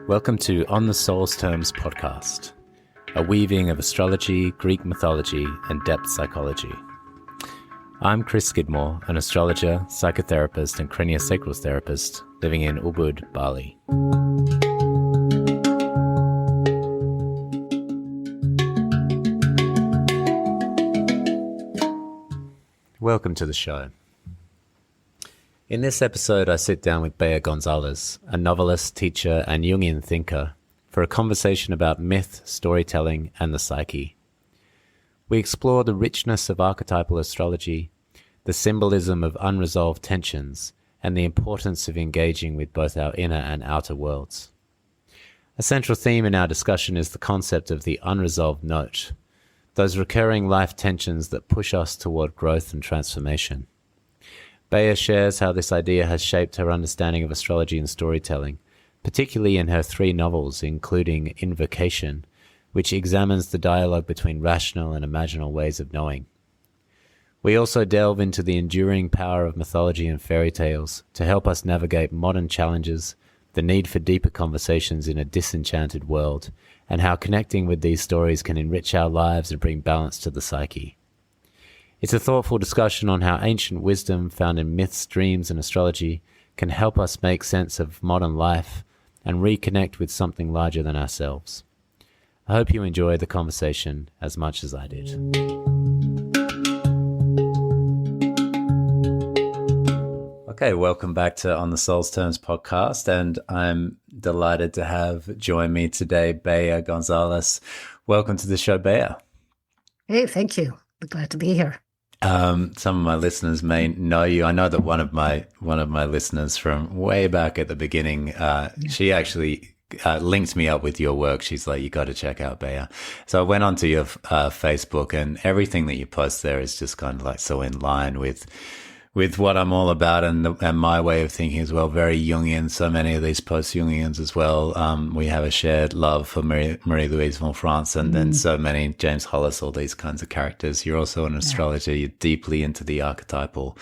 Welcome to On the Soul's Terms podcast, a weaving of astrology, Greek mythology, and depth psychology. I'm Chris Skidmore, an astrologer, psychotherapist, and craniosacral therapist living in Ubud, Bali. Welcome to the show. In this episode, I sit down with Béa Gonzalez, a novelist, teacher, and Jungian thinker, for a conversation about myth, storytelling, and the psyche. We explore the richness of archetypal astrology, the symbolism of unresolved tensions, and the importance of engaging with both our inner and outer worlds. A central theme in our discussion is the concept of the unresolved note, those recurring life tensions that push us toward growth and transformation. Béa shares how this idea has shaped her understanding of astrology and storytelling, particularly in her 3 novels, including Invocation, which examines the dialogue between rational and imaginal ways of knowing. We also delve into the enduring power of mythology and fairy tales to help us navigate modern challenges, the need for deeper conversations in a disenchanted world, and how connecting with these stories can enrich our lives and bring balance to the psyche. It's a thoughtful discussion on how ancient wisdom found in myths, dreams, and astrology can help us make sense of modern life and reconnect with something larger than ourselves. I hope you enjoy the conversation as much as I did. Okay, welcome back to On the Soul's Terms podcast, and I'm delighted to have join me today Béa Gonzalez. Welcome to the show, Béa. Hey, thank you. Glad to be here. Some of my listeners may know you. I know that one of my listeners from way back at the beginning, she actually linked me up with your work. She's like, you got to check out Béa. So I went onto your Facebook, and everything that you post there is just kind of like so in line with what I'm all about and my way of thinking as well. Very Jungian, so many of these post-Jungians as well. We have a shared love for Marie-Louise von France and then so many, James Hollis, all these kinds of characters. You're also an astrologer. You're deeply into the archetypal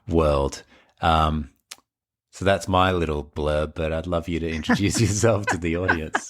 world. So that's my little blurb, but I'd love you to introduce yourself to the audience.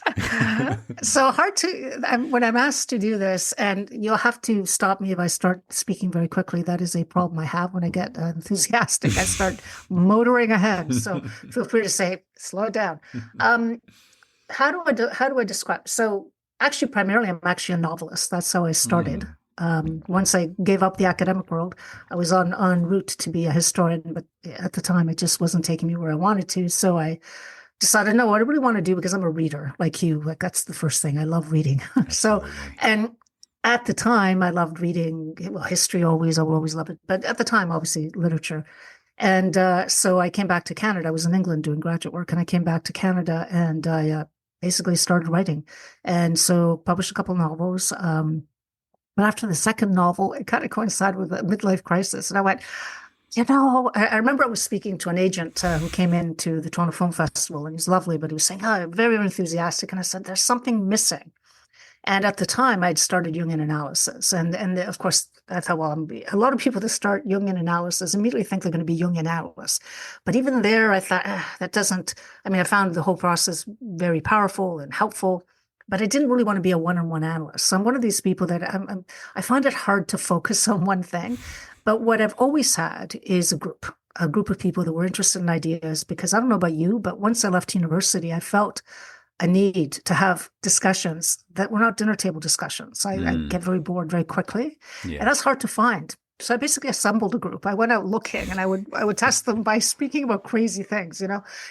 So hard to, when I'm asked to do this, and you'll have to stop me if I start speaking very quickly. That is a problem I have when I get enthusiastic. I start motoring ahead. So feel free to say, slow it down. How do I describe? So actually, primarily, I'm actually a novelist. That's how I started. Once I gave up the academic world, I was en route to be a historian, but at the time it just wasn't taking me where I wanted to. So I decided, no, what I really want to do, because I'm a reader like you, like that's the first thing. I love reading. So, and at the time I loved reading, well, history always, I will always love it. But at the time, obviously literature. And so I came back to Canada. I was in England doing graduate work, and I came back to Canada and I basically started writing. And so published a couple novels. But after the second novel, it kind of coincided with a midlife crisis. And I went, I remember I was speaking to an agent who came into the Toronto Film Festival, and he's lovely, but he was saying, very, very enthusiastic. And I said, there's something missing. And at the time, I'd started Jungian analysis. And of course, I thought, well, a lot of people that start Jungian analysis immediately think they're going to be Jungian analysts. But even there, I thought, that doesn't, I found the whole process very powerful and helpful. But I didn't really want to be a one-on-one analyst. So I'm one of these people that I find it hard to focus on one thing. But what I've always had is a group of people that were interested in ideas, because I don't know about you, but once I left university, I felt a need to have discussions that were not dinner table discussions. I get very bored very quickly, and that's hard to find. So I basically assembled a group. I went out looking, and I would test them by speaking about crazy things,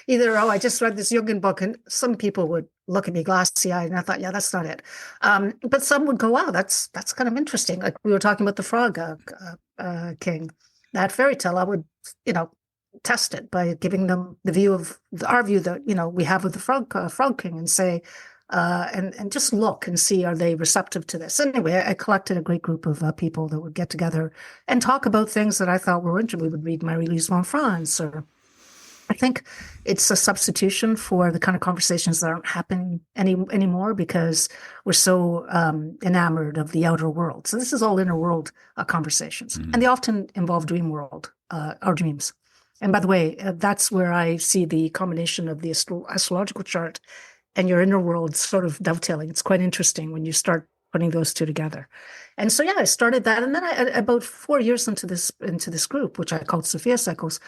either, I just read this Jungian book, and some people would look at me glassy-eyed, and I thought, yeah, that's not it. But some would go, wow, that's kind of interesting. Like we were talking about the Frog King, that fairy tale. I would, test it by giving them the view of our view that, we have of the Frog King, and say, and just look and see, are they receptive to this? Anyway, I collected a great group of people that would get together and talk about things that I thought were interesting. We would read Marie-Louise von France, or I think it's a substitution for the kind of conversations that aren't happening anymore, because we're so enamored of the outer world. So this is all inner world conversations, and they often involve dream world, our dreams. And by the way, that's where I see the combination of the astrological chart and your inner world sort of dovetailing. It's quite interesting when you start putting those two together. And so, yeah, I started that. And then about 4 years into this group, which I called Sophia Cycles,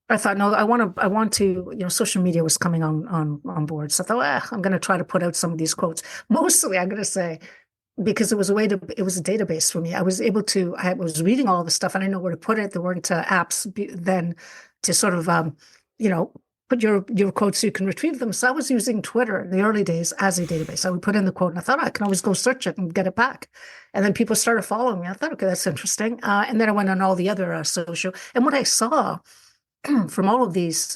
I thought, no, I want to, social media was coming on board. So I thought, I'm going to try to put out some of these quotes. Mostly, I'm going to say, because it was a database for me. I was reading all the stuff and I know where to put it. There weren't apps then to sort of, put your quotes so you can retrieve them. So I was using Twitter in the early days as a database. I would put in the quote and I thought I can always go search it and get it back. And then people started following me. I thought, okay, that's interesting. And then I went on all the other social. And what I saw from all of these,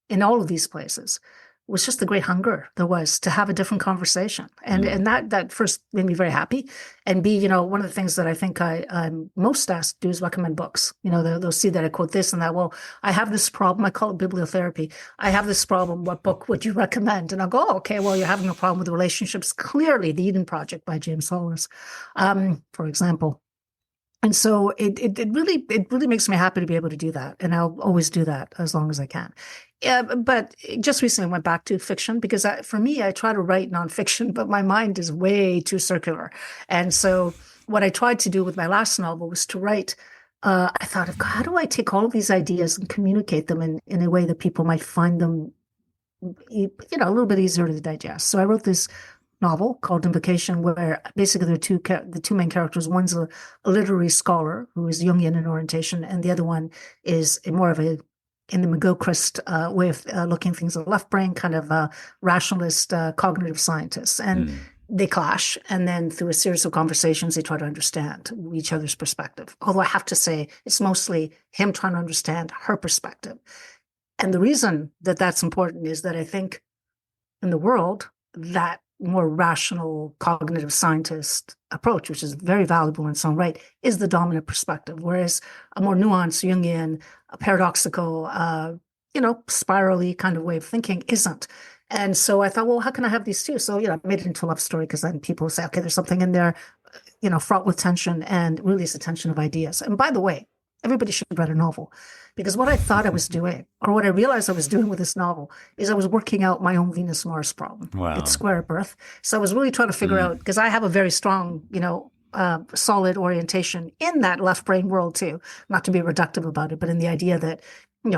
in all of these places, was just the great hunger there was to have a different conversation. And that first made me very happy. And B, one of the things that I think I'm most asked to do is recommend books. They'll see that I quote this and that. Well, I have this problem. I call it bibliotherapy. I have this problem. What book would you recommend? And I'll go, okay, well, you're having a problem with relationships. Clearly, The Eden Project by James Hollis, for example. And so it really makes me happy to be able to do that. And I'll always do that as long as I can. But just recently I went back to fiction because for me, I try to write nonfiction, but my mind is way too circular. And so what I tried to do with my last novel was to write, I thought, how do I take all of these ideas and communicate them in a way that people might find them, a little bit easier to digest. So I wrote this novel called Invocation, where basically the two main characters. One's a literary scholar who is Jungian in orientation, and the other one is more of in the McGilchrist way of looking things at the left brain, kind of rationalist cognitive scientists. And they clash. And then through a series of conversations, they try to understand each other's perspective. Although I have to say, it's mostly him trying to understand her perspective. And the reason that that's important is that I think in the world, that more rational cognitive scientist approach, which is very valuable in its own right, is the dominant perspective. Whereas a more nuanced Jungian, a paradoxical, spirally kind of way of thinking isn't. And so I thought, well, how can I have these two? So, I made it into a love story because then people say, okay, there's something in there, fraught with tension, and really it's a tension of ideas. And by the way, everybody should read a novel, because what I thought I was doing, or what I realized I was doing with this novel, is I was working out my own Venus-Mars problem. Wow. It's square at birth. So I was really trying to figure out, because I have a very strong, solid orientation in that left brain world too, not to be reductive about it, but in the idea that,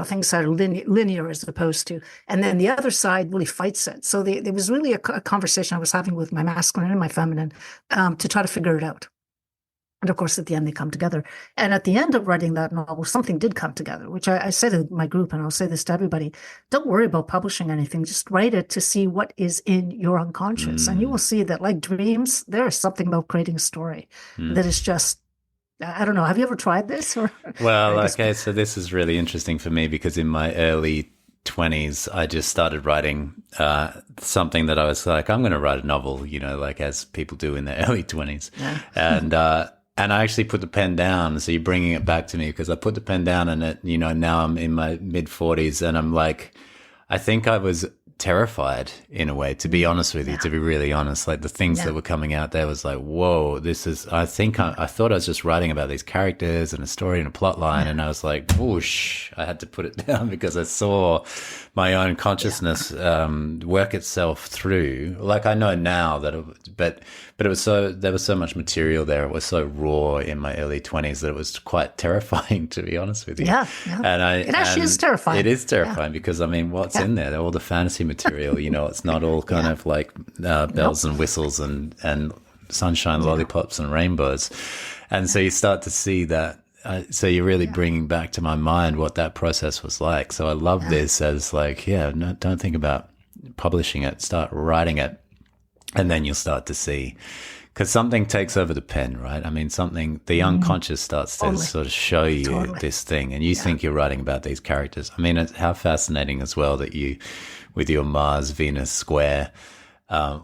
things are linear as opposed to, and then the other side really fights it. So there was really a conversation I was having with my masculine and my feminine to try to figure it out. And of course, at the end, they come together. And at the end of writing that novel, something did come together, which I said to my group, and I'll say this to everybody, don't worry about publishing anything. Just write it to see what is in your unconscious. And you will see that, like dreams, there is something about creating a story that is just, I don't know. Have you ever tried this? Well, okay, so this is really interesting for me because in my early 20s, I just started writing something that I was like, I'm going to write a novel, like as people do in their early 20s. Yeah. And I actually put the pen down. So you're bringing it back to me because I put the pen down and it, now I'm in my mid 40s and I'm like, I think I was terrified in a way, to be honest with you, to be really honest. Like the things that were coming out there was like, whoa, this is, I thought I was just writing about these characters and a story and a plot line. And I was like, whoosh, I had to put it down because I saw my own consciousness work itself through. Like I know now that, but it was there was so much material there. It was so raw in my early 20s that it was quite terrifying, to be honest with you. Yeah. And it actually is terrifying. It is terrifying because, I mean, what's in there? All the fantasy material, it's not all kind of like bells and whistles and sunshine, lollipops and rainbows. And so you start to see that. So you're really bringing back to my mind what that process was like. So I love this as like, don't think about publishing it, start writing it. And then you'll start to see, because something takes over the pen, right? I mean, the unconscious starts to sort of show you this thing, and you think you're writing about these characters. I mean, how fascinating as well that you, with your Mars Venus square,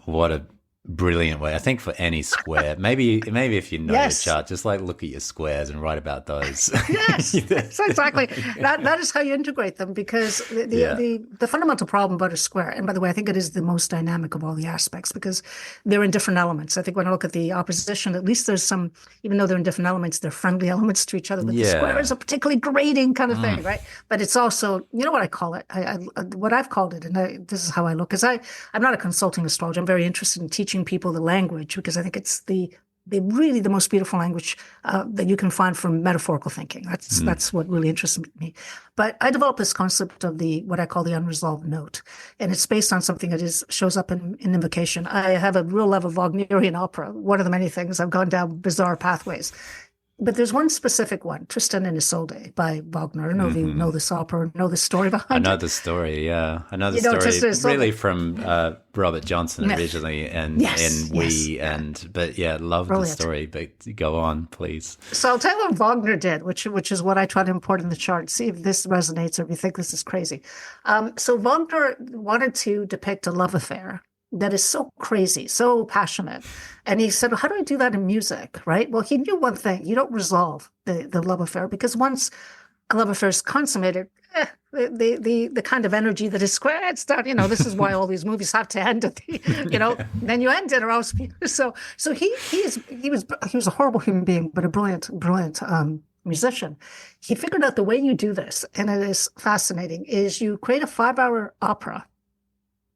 what a brilliant way. I think for any square, maybe if you know your Yes. chart, just like look at your squares and write about those. Yes, that's exactly. That is how you integrate them, because Yeah. the fundamental problem about a square, and by the way, I think it is the most dynamic of all the aspects because they're in different elements. I think when I look at the opposition, at least there's some, even though they're in different elements, they're friendly elements to each other. But the square is Yeah. a particularly grating kind of thing, right? But it's also, you know what I call it? What I've called it, and this is how I look, because I'm not a consulting astrologer. I'm very interested in teaching people the language because I think it's really the most beautiful language that you can find from metaphorical thinking. That's what really interests me. But I developed this concept of what I call the unresolved note, and it's based on something that shows up in Invocation. I have a real love of Wagnerian opera. One of the many things I've gone down bizarre pathways. But there's one specific one, Tristan and Isolde by Wagner. I don't know if you know this opera, know the story I behind know it. the story, yeah. I know the Tristan and story Isolde. really from Robert Johnson Myth. originally and Yes, We yes. and but yeah, love the Brilliant. story, but go on, please. So I'll tell you what Wagner did, which is what I try to import in the chart. See if this resonates or if you think this is crazy. So Wagner wanted to depict a love affair that is so crazy, so passionate. And he said, well, how do I do that in music, right? Well, he knew one thing. You don't resolve the love affair, because once a love affair is consummated, the kind of energy that is square, it's done. This is why all these movies have to end at then you end it, or else. So he was a horrible human being, but a brilliant musician. He figured out the way you do this, and it is fascinating, is you create a 5-hour opera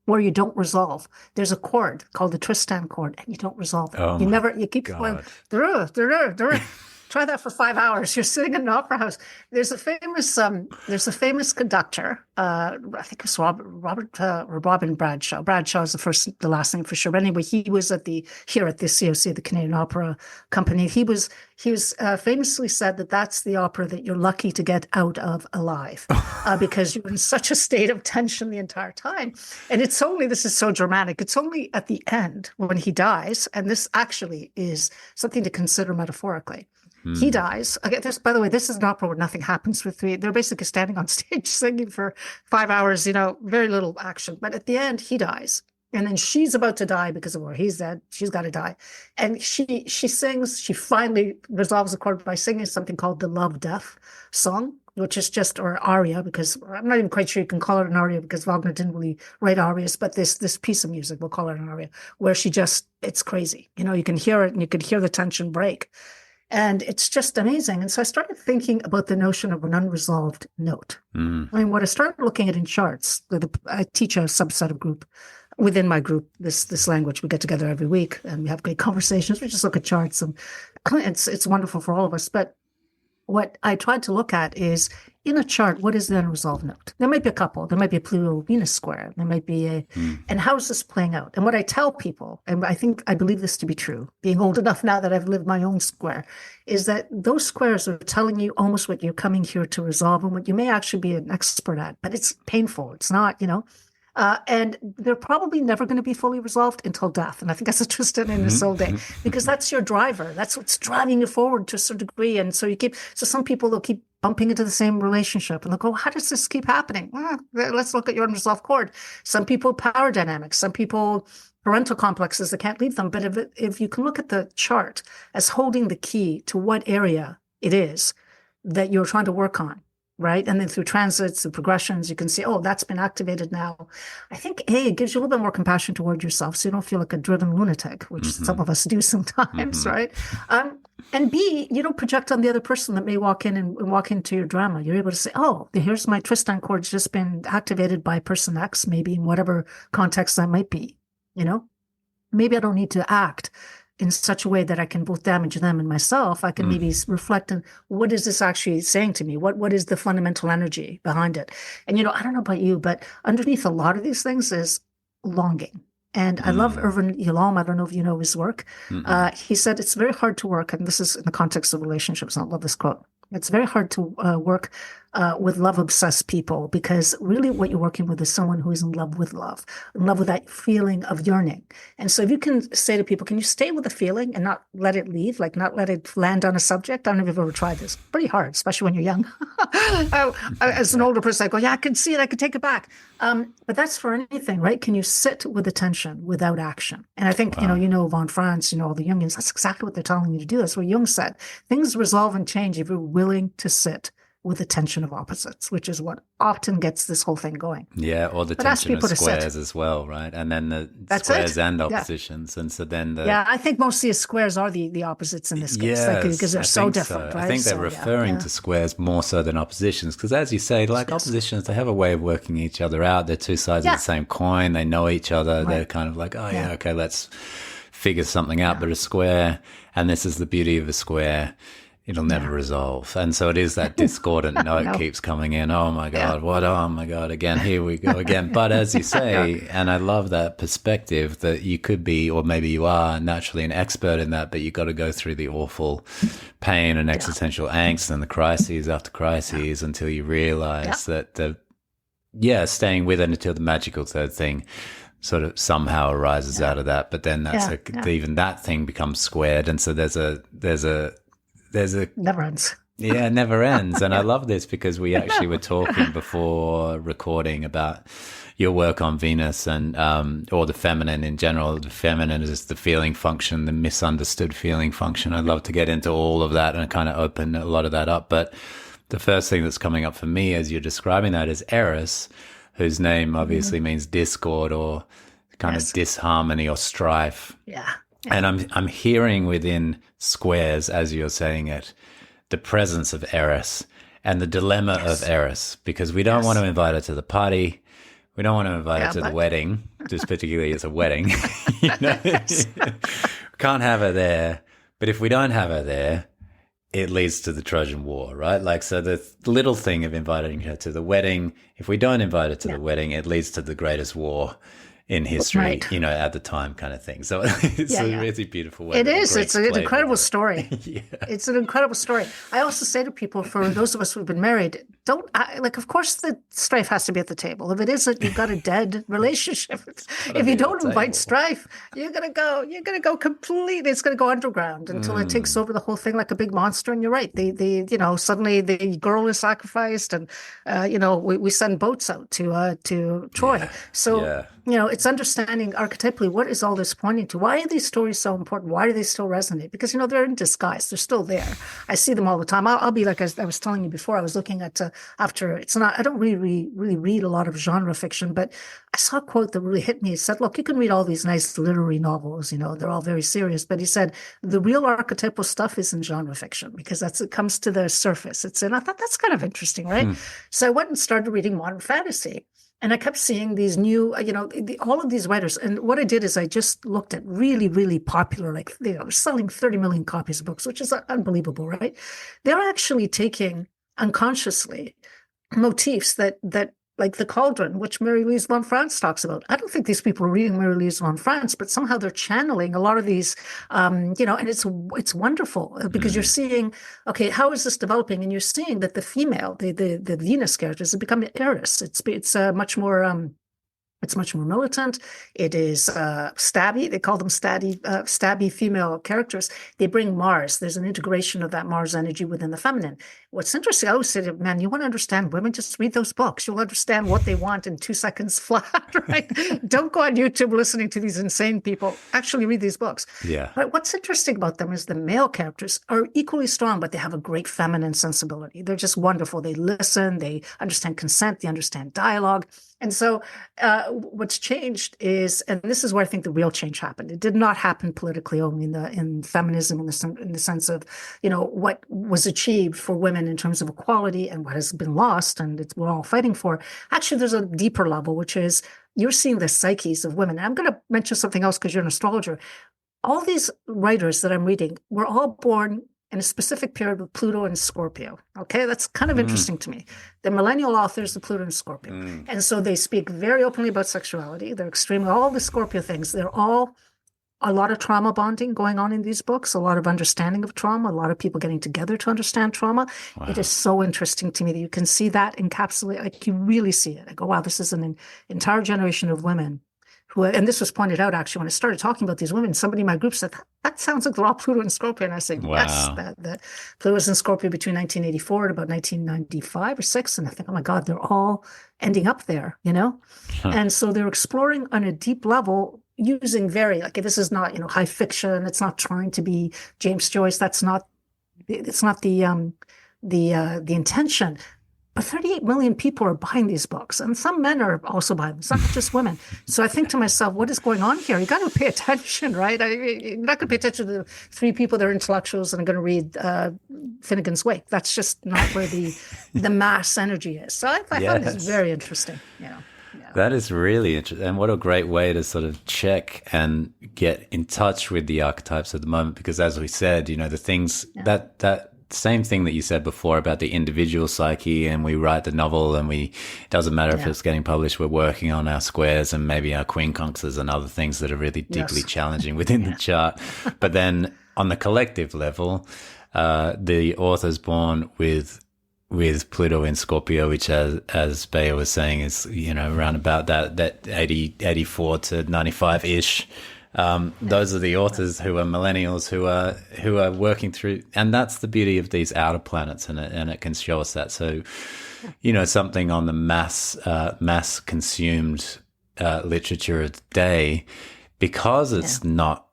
where you don't resolve. There's a chord called the Tristan chord, and you don't resolve it. Oh You keep going. God. Try that for 5 hours. You're sitting in an opera house. There's a famous conductor. I think it was Robin Bradshaw. Bradshaw is the last name for sure. But anyway, he was here at the COC, the Canadian Opera Company. He was famously said that that's the opera that you're lucky to get out of alive, because you're in such a state of tension the entire time. And this is so dramatic. It's only at the end when he dies, and this actually is something to consider metaphorically. He dies. By the way, this is an opera where nothing happens for they're basically standing on stage singing for 5 hours, very little action. But at the end, he dies. And then she's about to die because of where he's dead. She's got to die. And she sings, she finally resolves the chord by singing something called the Love Death song, which is or aria, because I'm not even quite sure you can call it an aria because Wagner didn't really write arias, but this piece of music, we'll call it an aria, where it's crazy. You can hear it and you can hear the tension break. And it's just amazing. And so I started thinking about the notion of an unresolved note. I mean, what I started looking at in charts, I teach a subset of group within my group, this language. We get together every week and we have great conversations. We just look at charts, and it's wonderful for all of us. But what I tried to look at is, in a chart, what is the unresolved note? There might be a couple. There might be a Pluto-Venus square. There might be and how is this playing out? And what I tell people, and I believe this to be true, being old enough now that I've lived my own square, is that those squares are telling you almost what you're coming here to resolve and what you may actually be an expert at, but it's painful. It's not, and they're probably never going to be fully resolved until death. And I think that's a Tristan and Isolde, because that's your driver. That's what's driving you forward to a certain degree. And so some people, they'll keep bumping into the same relationship and they'll go, how does this keep happening? Well, let's look at your unresolved chord. Some people, power dynamics. Some people, parental complexes that can't leave them. But if you can look at the chart as holding the key to what area it is that you're trying to work on, right? And then through transits and progressions, you can see, oh, that's been activated now. I think it gives you a little bit more compassion toward yourself, so you don't feel like a driven lunatic, which some of us do sometimes, right? And B, you don't project on the other person that may walk in and walk into your drama. You're able to say, oh, here's my Tristan chord's just been activated by person X, maybe in whatever context that might be, Maybe I don't need to act in such a way that I can both damage them and myself. I can maybe reflect on, what is this actually saying to me? What is the fundamental energy behind it? And, I don't know about you, but underneath a lot of these things is longing. And I love Irvin Yalom. I don't know if you know his work. He said it's very hard to work, and this is in the context of relationships, and I love this quote. It's very hard to work with love-obsessed people, because really what you're working with is someone who is in love, in love with that feeling of yearning. And so if you can say to people, can you stay with the feeling and not let it leave, like not let it land on a subject? I don't know if you've ever tried this. Pretty hard, especially when you're young. As an older person, I go, yeah, I can see it. I can take it back. But that's for anything, right? Can you sit with attention without action? And I think, Wow. you know, von Franz, you know, all the Jungians, that's exactly what they're telling you to do. That's what Jung said. Things resolve and change if you're willing to sit with the tension of opposites, which is what often gets this whole thing going. Yeah, or the But ask tension of people to sit. squares as well, right? And then the That's squares it. and Yeah. oppositions. And so then the Yeah, I think mostly squares are the opposites in this case, like, because yes, they're I so think different, so. right? I think they're So, referring to squares more so than oppositions, because as you say, like Yes. oppositions, they have a way of working each other out. They're two sides of Yeah. the same coin. They know each other. They're Right. kind of like, oh yeah, Yeah. okay, let's figure something out. But a square, and this is the beauty of a square, it'll never resolve. And so it is that discordant note No. keeps coming in. Oh my God, what? Oh my God, again, here we go again. But as you say, and I love that perspective that you could be, or maybe you are naturally an expert in that, but you got to go through the awful pain and existential angst and the crises after crises until you realize that staying with it until the magical third thing sort of somehow arises out of that. But then that's even that thing becomes squared. And so there's a Never ends. yeah, it never ends. And I love this because we actually were talking before recording about your work on Venus and or the feminine in general. The feminine is the feeling function, the misunderstood feeling function. I'd love to get into all of that and kind of open a lot of that up. But the first thing that's coming up for me as you're describing that is Eris, whose name obviously means discord or kind of disharmony or strife. Yeah. And I'm hearing within squares, as you're saying it, the presence of Eris and the dilemma of Eris, because we don't want to invite her to the party. We don't want to invite her to the wedding, just particularly as a wedding. You know? Can't have her there. But if we don't have her there, it leads to the Trojan War, right? Like, so the little thing of inviting her to the wedding, if we don't invite her to the wedding, it leads to the greatest war in history, you know, at the time kind of thing. So it's a really beautiful way. It is. It's an incredible story. Yeah. It's an incredible story. I also say to people, for those of us who've been married, don't like, of course the strife has to be at the table. If it isn't, you've got a dead relationship. If you don't invite strife, you're going to go completely, it's going to go underground until it takes over the whole thing like a big monster. And you're right. You know, suddenly the girl is sacrificed and, you know, we send boats out to Troy. Yeah. So, you know, it's understanding archetypally, what is all this pointing to? Why are these stories so important? Why do they still resonate? Because, you know, they're in disguise. They're still there. I see them all the time. I'll be like, as I was telling you before, I was looking at, I don't really read a lot of genre fiction, but I saw a quote that really hit me. It said, look, you can read all these nice literary novels, you know, they're all very serious. But he said, the real archetypal stuff is in genre fiction because it comes to the surface. I thought that's kind of interesting, right? So I went and started reading modern fantasy. And I kept seeing these new, you know, all of these writers. And what I did is I just looked at really, really popular, like, you know, selling 30 million copies of books, which is unbelievable, right? They're actually taking unconsciously motifs that like the cauldron, which Mary-Louise von Franz talks about. I don't think these people are reading Mary-Louise von Franz, but somehow they're channeling a lot of these, you know, and it's wonderful because you're seeing, okay, how is this developing? And you're seeing that the female, the Venus characters have become Eris. It's much more. It's much more militant. It is stabby. They call them stabby female characters. They bring Mars. There's an integration of that Mars energy within the feminine. What's interesting, I always say to man, you want to understand women, just read those books. You'll understand what they want in 2 seconds flat, right? Don't go on YouTube listening to these insane people. Actually read these books. Yeah. But what's interesting about them is the male characters are equally strong, but they have a great feminine sensibility. They're just wonderful. They listen. They understand consent. They understand dialogue. And so what's changed is, and this is where I think the real change happened. It did not happen politically only in feminism in the sense of, you know, what was achieved for women in terms of equality and what has been lost and we're all fighting for. Actually, there's a deeper level, which is you're seeing the psyches of women. And I'm going to mention something else because you're an astrologer. All these writers that I'm reading were all born in a specific period with Pluto and Scorpio. Okay, that's kind of interesting to me. The millennial authors, the Pluto and Scorpio. And so they speak very openly about sexuality. They're extremely, all the Scorpio things, they're all a lot of trauma bonding going on in these books, a lot of understanding of trauma, a lot of people getting together to understand trauma. Wow. It is so interesting to me that you can see that encapsulate, like you really see it. I go, wow, this is an entire generation of women who, and this was pointed out actually when I started talking about these women, somebody in my group said, that sounds like they're all Pluto and Scorpio. And I said, Wow. yes, that Pluto was in Scorpio between 1984 and about 1995 or 6. And I think, oh my God, they're all ending up there, you know? And so they're exploring on a deep level using like, this is not, high fiction. It's not trying to be James Joyce. It's not the intention. But 38 million people are buying these books, and some men are also buying them. It's not just women. So I think to myself, what is going on here? You got to pay attention, right? You're not going to pay attention to the 3 people that are intellectuals and are going to read Finnegan's Wake. That's just not where the mass energy is. So I found this very interesting. Yeah. That is really interesting. And what a great way to sort of check and get in touch with the archetypes at the moment. Because as we said, the things that same thing that you said before about the individual psyche, and we write the novel and it doesn't matter if it's getting published, we're working on our squares and maybe our quincunxes and other things that are really deeply challenging within the chart. But then on the collective level, the author's born with Pluto in Scorpio, which as Béa was saying is, around about that 84 to 95-ish. Those are the authors who are millennials who are working through, and that's the beauty of these outer planets, and it can show us that. So, something on the mass consumed literature of the day, because it's not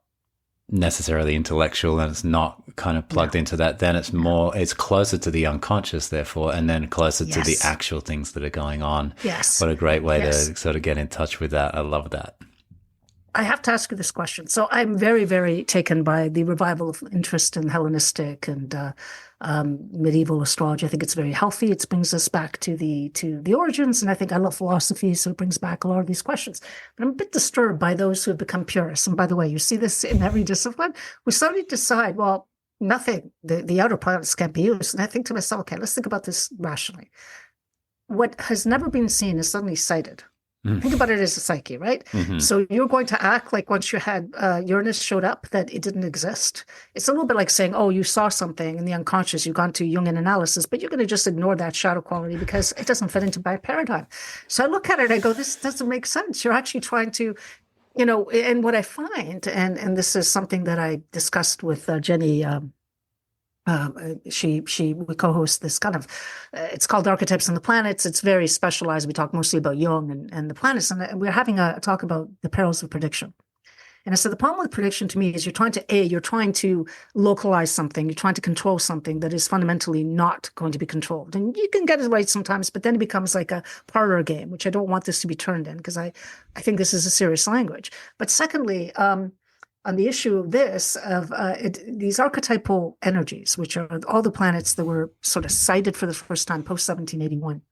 necessarily intellectual and it's not kind of plugged into that, then it's closer to the unconscious, therefore, and then closer to the actual things that are going on. Yes. What a great way to sort of get in touch with that. I love that. I have to ask you this question. So I'm very, very taken by the revival of interest in Hellenistic and medieval astrology. I think it's very healthy. It brings us back to the origins, and I think I love philosophy, so it brings back a lot of these questions. But I'm a bit disturbed by those who have become purists. And by the way, you see this in every discipline. We suddenly decide, well, nothing, the outer planets can't be used. And I think to myself, okay, let's think about this rationally. What has never been seen is suddenly sighted. Think about it as a psyche, right? Mm-hmm. So you're going to act like once you had Uranus showed up that it didn't exist. It's a little bit like saying, oh, you saw something in the unconscious, you've gone to Jungian analysis, but you're going to just ignore that shadow quality because it doesn't fit into my paradigm. So I look at it, I go, this doesn't make sense. You're actually trying to, and what I find, and this is something that I discussed with Jenny, we co-host this kind of, it's called Archetypes and the Planets. It's very specialized. We talk mostly about Jung and the planets, and we're having a talk about the perils of prediction. And I said, the problem with prediction to me is you're trying to localize something. You're trying to control something that is fundamentally not going to be controlled. And you can get it right sometimes, but then it becomes like a parlor game, which I don't want this to be turned in, because I think this is a serious language. But secondly, on the issue of these archetypal energies, which are all the planets that were sort of cited for the first time post-1781,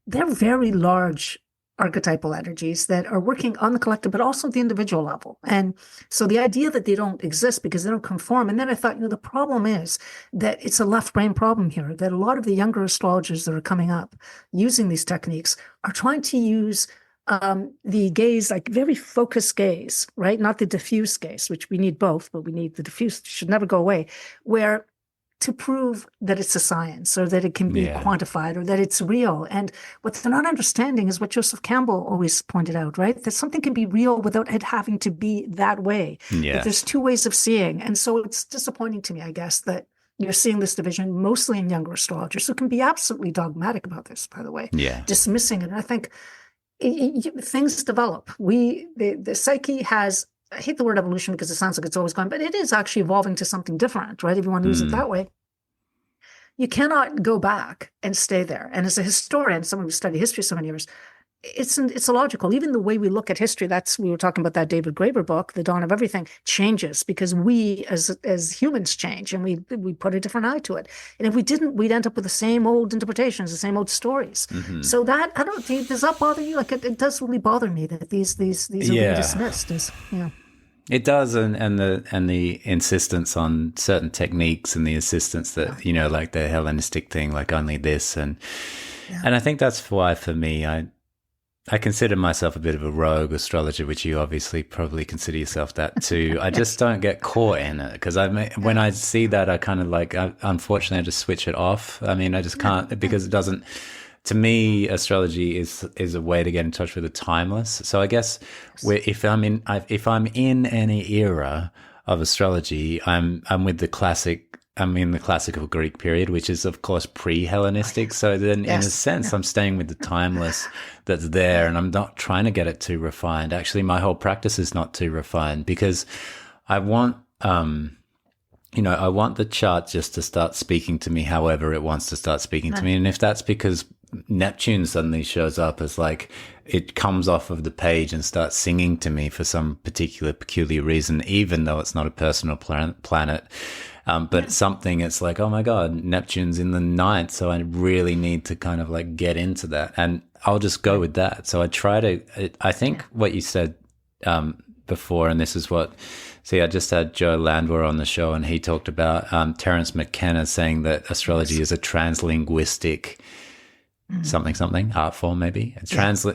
they're very large archetypal energies that are working on the collective, but also the individual level. And so the idea that they don't exist because they don't conform. And then I thought, the problem is that it's a left brain problem here, that a lot of the younger astrologers that are coming up using these techniques are trying to use the gaze, like very focused gaze, right? Not the diffuse gaze, which we need both, but we need the diffuse, should never go away, where to prove that it's a science or that it can be quantified or that it's real. And what they're not understanding is what Joseph Campbell always pointed out, right? That something can be real without it having to be that way. Yeah. That there's 2 ways of seeing. And so it's disappointing to me, I guess, that you're seeing this division mostly in younger astrologers who can be absolutely dogmatic about this, by the way, dismissing it. And I think things develop. The psyche has, I hate the word evolution because it sounds like it's always gone, but it is actually evolving to something different, right? If you want to use it that way. You cannot go back and stay there. And as a historian, someone who studied history so many years, it's illogical. Even the way we look at history, we were talking about that David Graeber book, The Dawn of Everything, changes because we as humans change and we put a different eye to it. And if we didn't, we'd end up with the same old interpretations, the same old stories. Mm-hmm. So that, does that bother you? Like it does really bother me that these are being dismissed. It does, and the insistence on certain techniques and the insistence that, like the Hellenistic thing, like only this. And I think that's why for me, I consider myself a bit of a rogue astrologer, which you obviously probably consider yourself that too. I just don't get caught in it because when I see that, I kind of like, unfortunately, I just switch it off. I mean, I just can't because it doesn't. To me, astrology is a way to get in touch with the timeless. So I guess if I'm in any era of astrology, I'm with the classic. I'm in the classical Greek period, which is, of course, pre-Hellenistic. So then, in a sense, I'm staying with the timeless that's there, and I'm not trying to get it too refined. Actually, my whole practice is not too refined because I want, I want the chart just to start speaking to me however it wants to start speaking to me. And if that's because Neptune suddenly shows up as like it comes off of the page and starts singing to me for some peculiar reason, even though it's not a personal planet. But something, it's like, oh my God, Neptune's in the ninth. So I really need to kind of like get into that. And I'll just go with that. So I think what you said before, and this is I just had Joe Landwehr on the show, and he talked about Terence McKenna saying that astrology is a translinguistic something art form, maybe but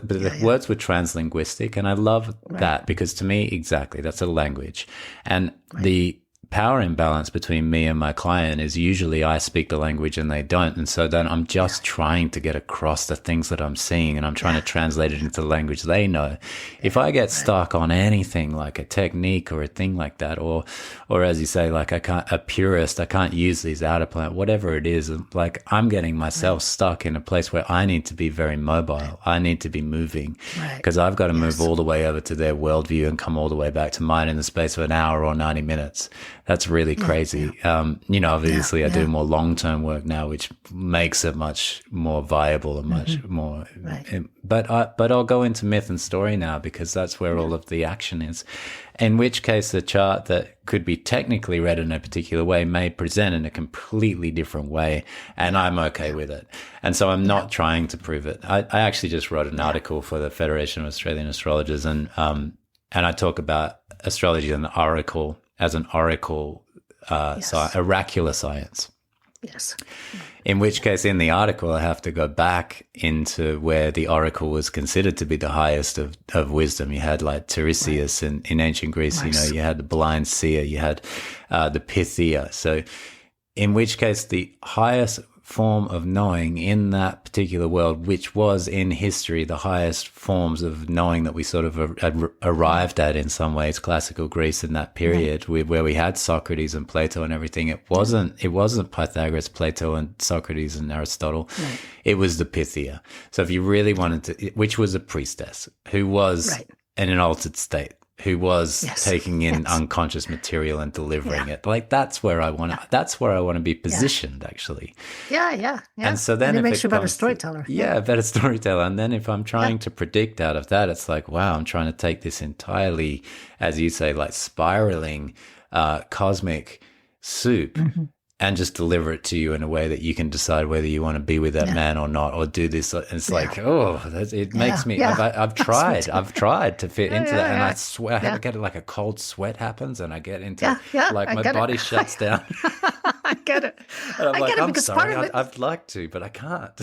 the words were translinguistic, and I love that because to me, exactly, that's a language, and the power imbalance between me and my client is usually I speak the language and they don't, and so then I'm just trying to get across the things that I'm seeing, and I'm trying to translate it into the language they know. If I get stuck on anything like a technique or a thing like that, or as you say, like a purist, I can't use these outer planet, whatever it is, like I'm getting myself stuck in a place where I need to be very mobile. I need to be moving because I've got to move all the way over to their worldview and come all the way back to mine in the space of an hour or 90 minutes. That's really crazy. Obviously I do more long-term work now, which makes it much more viable and much more. But I'll go into myth and story now because that's where all of the action is. In which case the chart that could be technically read in a particular way may present in a completely different way, and I'm okay with it. And so I'm not trying to prove it. I actually just wrote an article for the Federation of Australian Astrologers, and I talk about astrology as an oracular science. Yes. In which case, in the article, I have to go back into where the oracle was considered to be the highest of wisdom. You had like Tiresias in ancient Greece, you had the blind seer, you had the Pythia. So in which case, the highest form of knowing in that particular world, which was in history the highest forms of knowing that we sort of arrived at in some ways, classical Greece in that period, where we had Socrates and Plato and everything. It wasn't Pythagoras, Plato and Socrates and Aristotle. It was the Pythia. So if you really wanted to, which was a priestess who was in an altered state, who was taking in unconscious material and delivering it. Like that's where I want to be positioned actually. Yeah. And so then it makes you a better storyteller. A better storyteller. And then if I'm trying to predict out of that, it's like, wow, I'm trying to take this entirely, as you say, like spiraling cosmic soup and just deliver it to you in a way that you can decide whether you want to be with that man or not, or do this. It's like, it makes me, I've tried to fit into that. And I swear, I get like a cold sweat happens and I get into like my body shuts down. I get it. And I'm like, I'm sorry, part of it, I'd like to, but I can't.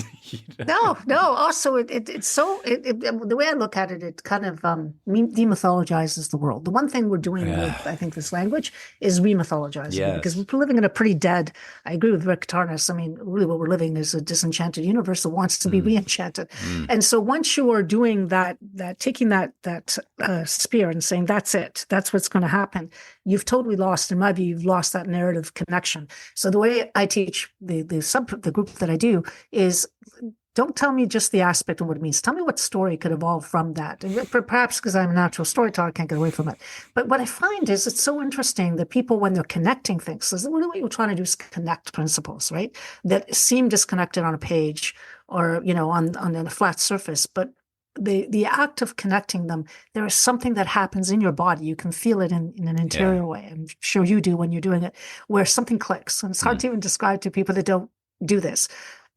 No. Also, it's so, the way I look at it, it kind of demythologizes the world. The one thing we're doing with, I think, this language is remythologizing it, because we're living in a pretty dead, I agree with Rick Tarnas. I mean, really what we're living is a disenchanted universe that wants to be re-enchanted. And so once you are doing that taking that spear and saying, that's it, that's what's going to happen, you've totally lost, in my view, you've lost that narrative connection. So the way I teach the group that I do is, don't tell me just the aspect of what it means. Tell me what story could evolve from that. And perhaps because I'm a natural storyteller, I can't get away from it. But what I find is it's so interesting that people, when they're connecting things, so really what you're trying to do is connect principles, right? That seem disconnected on a page or, on a flat surface. But the act of connecting them, there is something that happens in your body. You can feel it in an interior way. I'm sure you do when you're doing it, where something clicks. And it's hard to even describe to people that don't do this.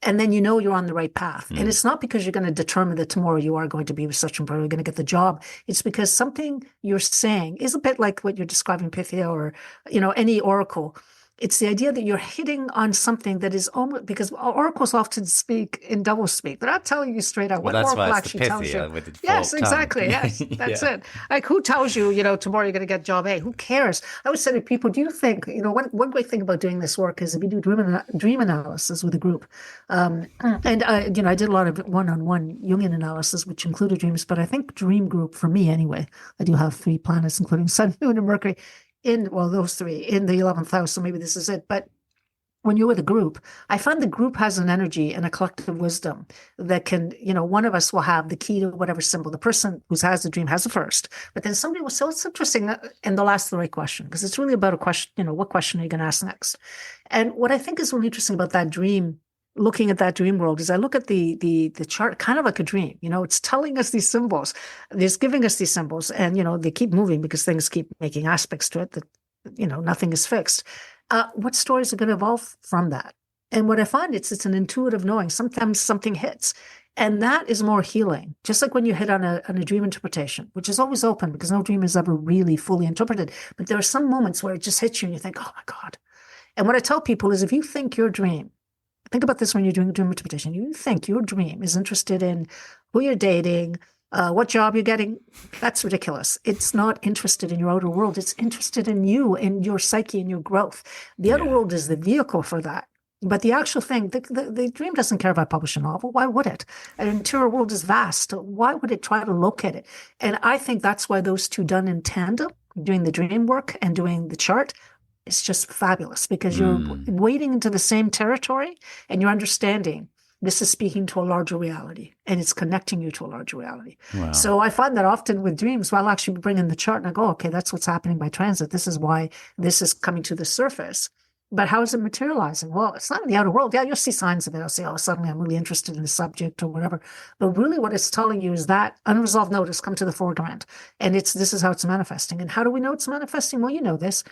And then you're on the right path. And it's not because you're going to determine that tomorrow you are going to be with such and you're going to get the job. It's because something you're saying is a bit like what you're describing, Pythia, or, any oracle. It's the idea that you're hitting on something that is almost, because oracles often speak in double speak. They're not telling you straight out. Well, What that's oracle why it's the actually tells you. Pythia with the Yes, forked tongue. exactly. Yes, that's Yeah. it. Like, who tells you, tomorrow you're going to get job A? Who cares? I always say to people, do you think, one great thing about doing this work is if you do dream analysis with a group, and I did a lot of one-on-one Jungian analysis, which included dreams, but I think dream group, for me anyway, I do have 3 planets, including Sun, Moon, and Mercury, those 3 in the 11th house, so maybe this is it. But when you're with a group, I find the group has an energy and a collective wisdom that can, one of us will have the key to whatever symbol. The person who has the dream has the first, but then somebody will say, it's interesting, and they'll ask the right question, because it's really about a question, what question are you going to ask next? And what I think is really interesting about that dream, looking at that dream world, is I look at the chart kind of like a dream. It's telling us these symbols, it's giving us these symbols, and they keep moving because things keep making aspects to it that nothing is fixed. What stories are going to evolve from that? And what I find, it's an intuitive knowing. Sometimes something hits, and that is more healing. Just like when you hit on a dream interpretation, which is always open because no dream is ever really fully interpreted. But there are some moments where it just hits you and you think, oh my God. And what I tell people is, if you think your dream, think about this when you're doing a dream interpretation, you think your dream is interested in who you're dating, what job you're getting, that's ridiculous. It's not interested in your outer world. It's interested in you and your psyche and your growth. The outer world is the vehicle for that. But the actual thing, the dream doesn't care if I publish a novel. Why would it? An interior world is vast. Why would it try to locate it? And I think that's why those two done in tandem, doing the dream work and doing the chart, is just fabulous, because you're wading into the same territory and you're understanding this is speaking to a larger reality, and it's connecting you to a larger reality. Wow. So I find that often with dreams, I'll actually bring in the chart and I go, okay, that's what's happening by transit. This is why this is coming to the surface. But how is it materializing? Well, it's not in the outer world. Yeah, you'll see signs of it. I'll say, oh, suddenly I'm really interested in the subject or whatever. But really what it's telling you is that unresolved note has come to the foreground. And this is how it's manifesting. And how do we know it's manifesting? Well, you know this,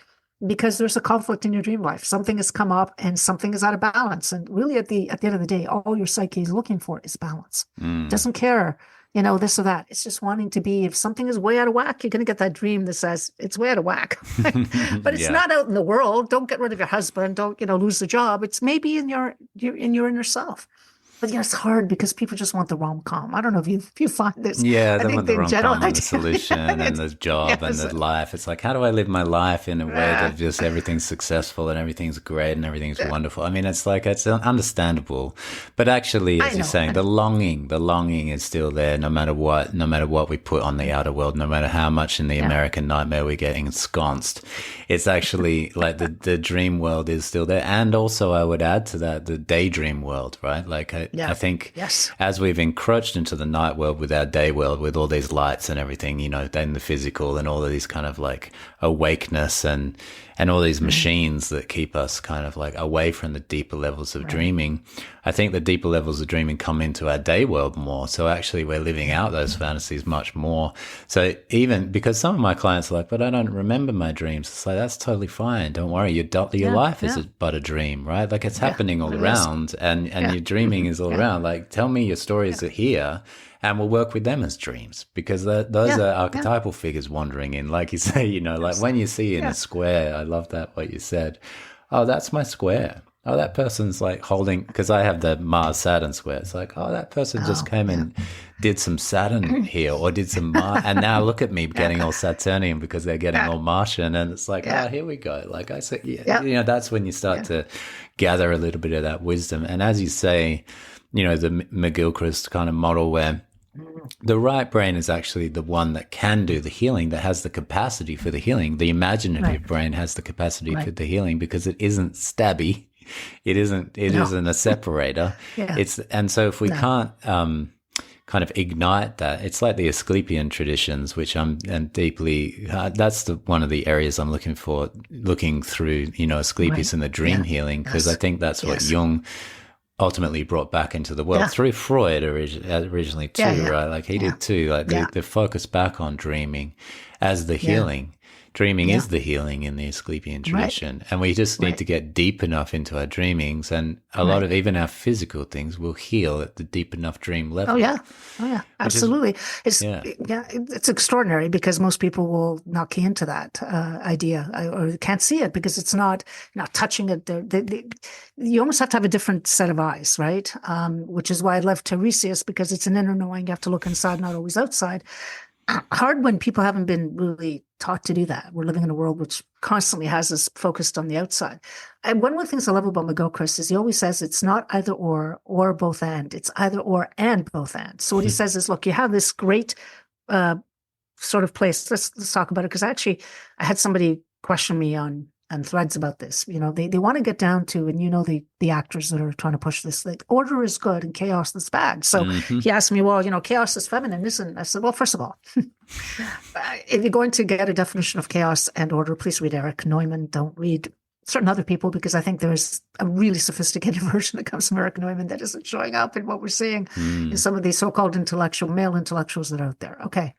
because there's a conflict in your dream life. Something has come up and something is out of balance. And really at the end of the day, all your psyche is looking for is balance. It doesn't care, this or that. It's just wanting to be, if something is way out of whack, you're going to get that dream that says it's way out of whack. But it's not out in the world. Don't get rid of your husband. Don't, lose the job. It's maybe in your inner self. But it's hard because people just want the rom-com. I don't know if you find this. Yeah, I they want the rom-com and the idea, solution and the job and the life. It's like, how do I live my life in a way that just everything's successul and everything's great and everything's wonderful? I mean, it's like, it's understandable. But actually, as you're saying, the longing is still there no matter what we put on the outer world, no matter how much in the American nightmare we're getting ensconced. It's actually like the dream world is still there. And also, I would add to that, the daydream world, right? Like, I think as we've encroached into the night world with our day world, with all these lights and everything, then the physical and all of these kind of like awakeness and all these machines that keep us kind of like away from the deeper levels of dreaming. I think the deeper levels of dreaming come into our day world more. So actually we're living out those fantasies much more. So even because some of my clients are like, but I don't remember my dreams. It's like, that's totally fine. Don't worry. Your life is but a dream, right? Like it's happening all around and your dreaming is all around. Like tell me your stories are here. And we'll work with them as dreams, because those are archetypal figures wandering in. Like you say, like when you see in a square, I love that, what you said. Oh, that's my square. Oh, that person's like holding, because I have the Mars-Saturn square. It's like, oh, that person just came and did some Saturn here or did some Mars. And now look at me getting all Saturnian because they're getting all Martian. And it's like, here we go. Like I said, that's when you start to gather a little bit of that wisdom. And as you say, the McGilchrist kind of model where the right brain is actually the one that can do the healing, that has the capacity for the healing. The imaginative brain has the capacity for the healing because it isn't stabby. It isn't a separator. And so if we can't kind of ignite that, it's like the Asclepian traditions, which I'm deeply, that's one of the areas I'm looking through, Asclepius and the dream healing, because I think that's what Jung ultimately brought back into the world through Freud originally too, right? Like he did too, like the focus back on dreaming as the healing Dreaming is the healing in the Asclepian tradition. And we just need to get deep enough into our dreamings. And a lot of even our physical things will heal at the deep enough dream level. Oh, yeah. Absolutely. It's extraordinary because most people will not key into that idea or can't see it because it's not touching it. You almost have to have a different set of eyes, right? Which is why I love Tiresias, because it's an inner knowing. You have to look inside, not always outside. Hard when people haven't been really taught to do that. We're living in a world which constantly has us focused on the outside. And one of the things I love about McGilchrist is he always says it's not either or both and. It's either or and both and. So what he says is, look, you have this great sort of place. Let's talk about it, because actually I had somebody question me on Threads about this. You know, they want to get down to, and you know, the actors that are trying to push this, like order is good and chaos is bad. So he asked me, well, you know, chaos is feminine, isn't it? I said, well, first of all, if you're going to get a definition of chaos and order, please read Eric Neumann. Don't read certain other people, because I think there's a really sophisticated version that comes from Eric Neumann that isn't showing up in what we're seeing in some of these so-called male intellectuals that are out there. Okay.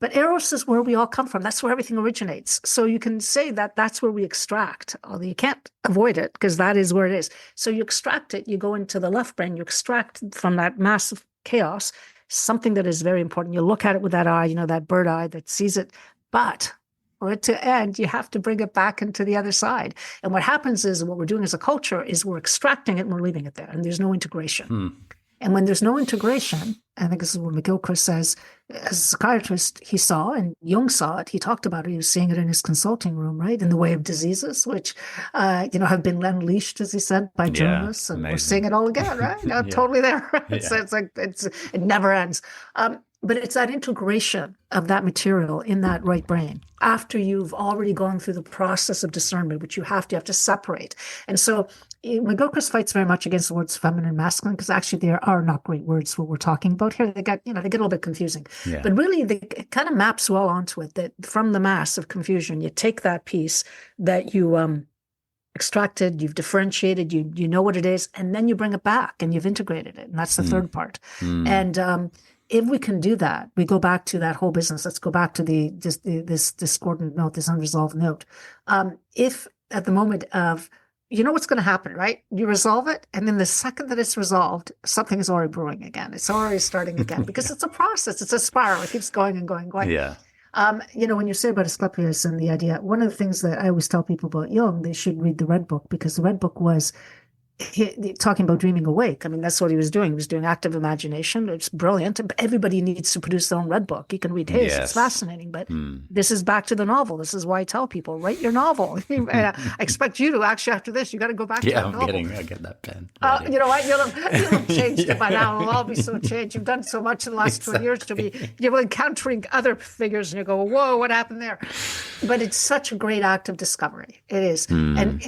But Eros is where we all come from. That's where everything originates. So you can say that that's where we extract, although you can't avoid it because that is where it is. So you extract it, you go into the left brain, you extract from that massive chaos something that is very important. You look at it with that eye, you know, that bird eye that sees it. But for it to end, you have to bring it back into the other side. And what happens is, what we're doing as a culture is we're extracting it and we're leaving it there. And there's no integration. And when there's no integration, I think this is what McGilchrist says, as a psychiatrist, he saw, and Jung saw it, he talked about it, he was seeing it in his consulting room, right, in the way of diseases, which, have been unleashed, as he said, by journalists, and we're seeing it all again, right? Totally there. So it never ends. But it's that integration of that material in that right brain after you've already gone through the process of discernment, which you have to separate. And so McGilchrist fights very much against the words feminine and masculine, because actually there are not great words for what we're talking about here. They get a little bit confusing, but really it kind of maps well onto it, that from the mass of confusion, you take that piece that you extracted, you've differentiated, you know what it is, and then you bring it back and you've integrated it. And that's the third part. And if we can do that, we go back to that whole business. Let's go back to this discordant note, this unresolved note. If at the moment of, you know what's going to happen, right? You resolve it, and then the second that it's resolved, something is already brewing again. It's already starting again because it's a process. It's a spiral. It keeps going and going and going. Yeah. When you say about Asclepius and the idea, one of the things that I always tell people about Jung, they should read the Red Book, because the Red Book was talking about dreaming awake. I mean, that's what he was doing. He was doing active imagination. It's brilliant. Everybody needs to produce their own Red Book. You can read his. Yes. It's fascinating. But this is back to the novel. This is why I tell people, write your novel. I expect you to actually, after this, you got to go back to that novel. I get that pen. You know what? You'll have changed it by now. It'll all be so changed. You've done so much in the last 20 years to be, you're encountering other figures and you go, whoa, what happened there? But it's such a great act of discovery. It is. And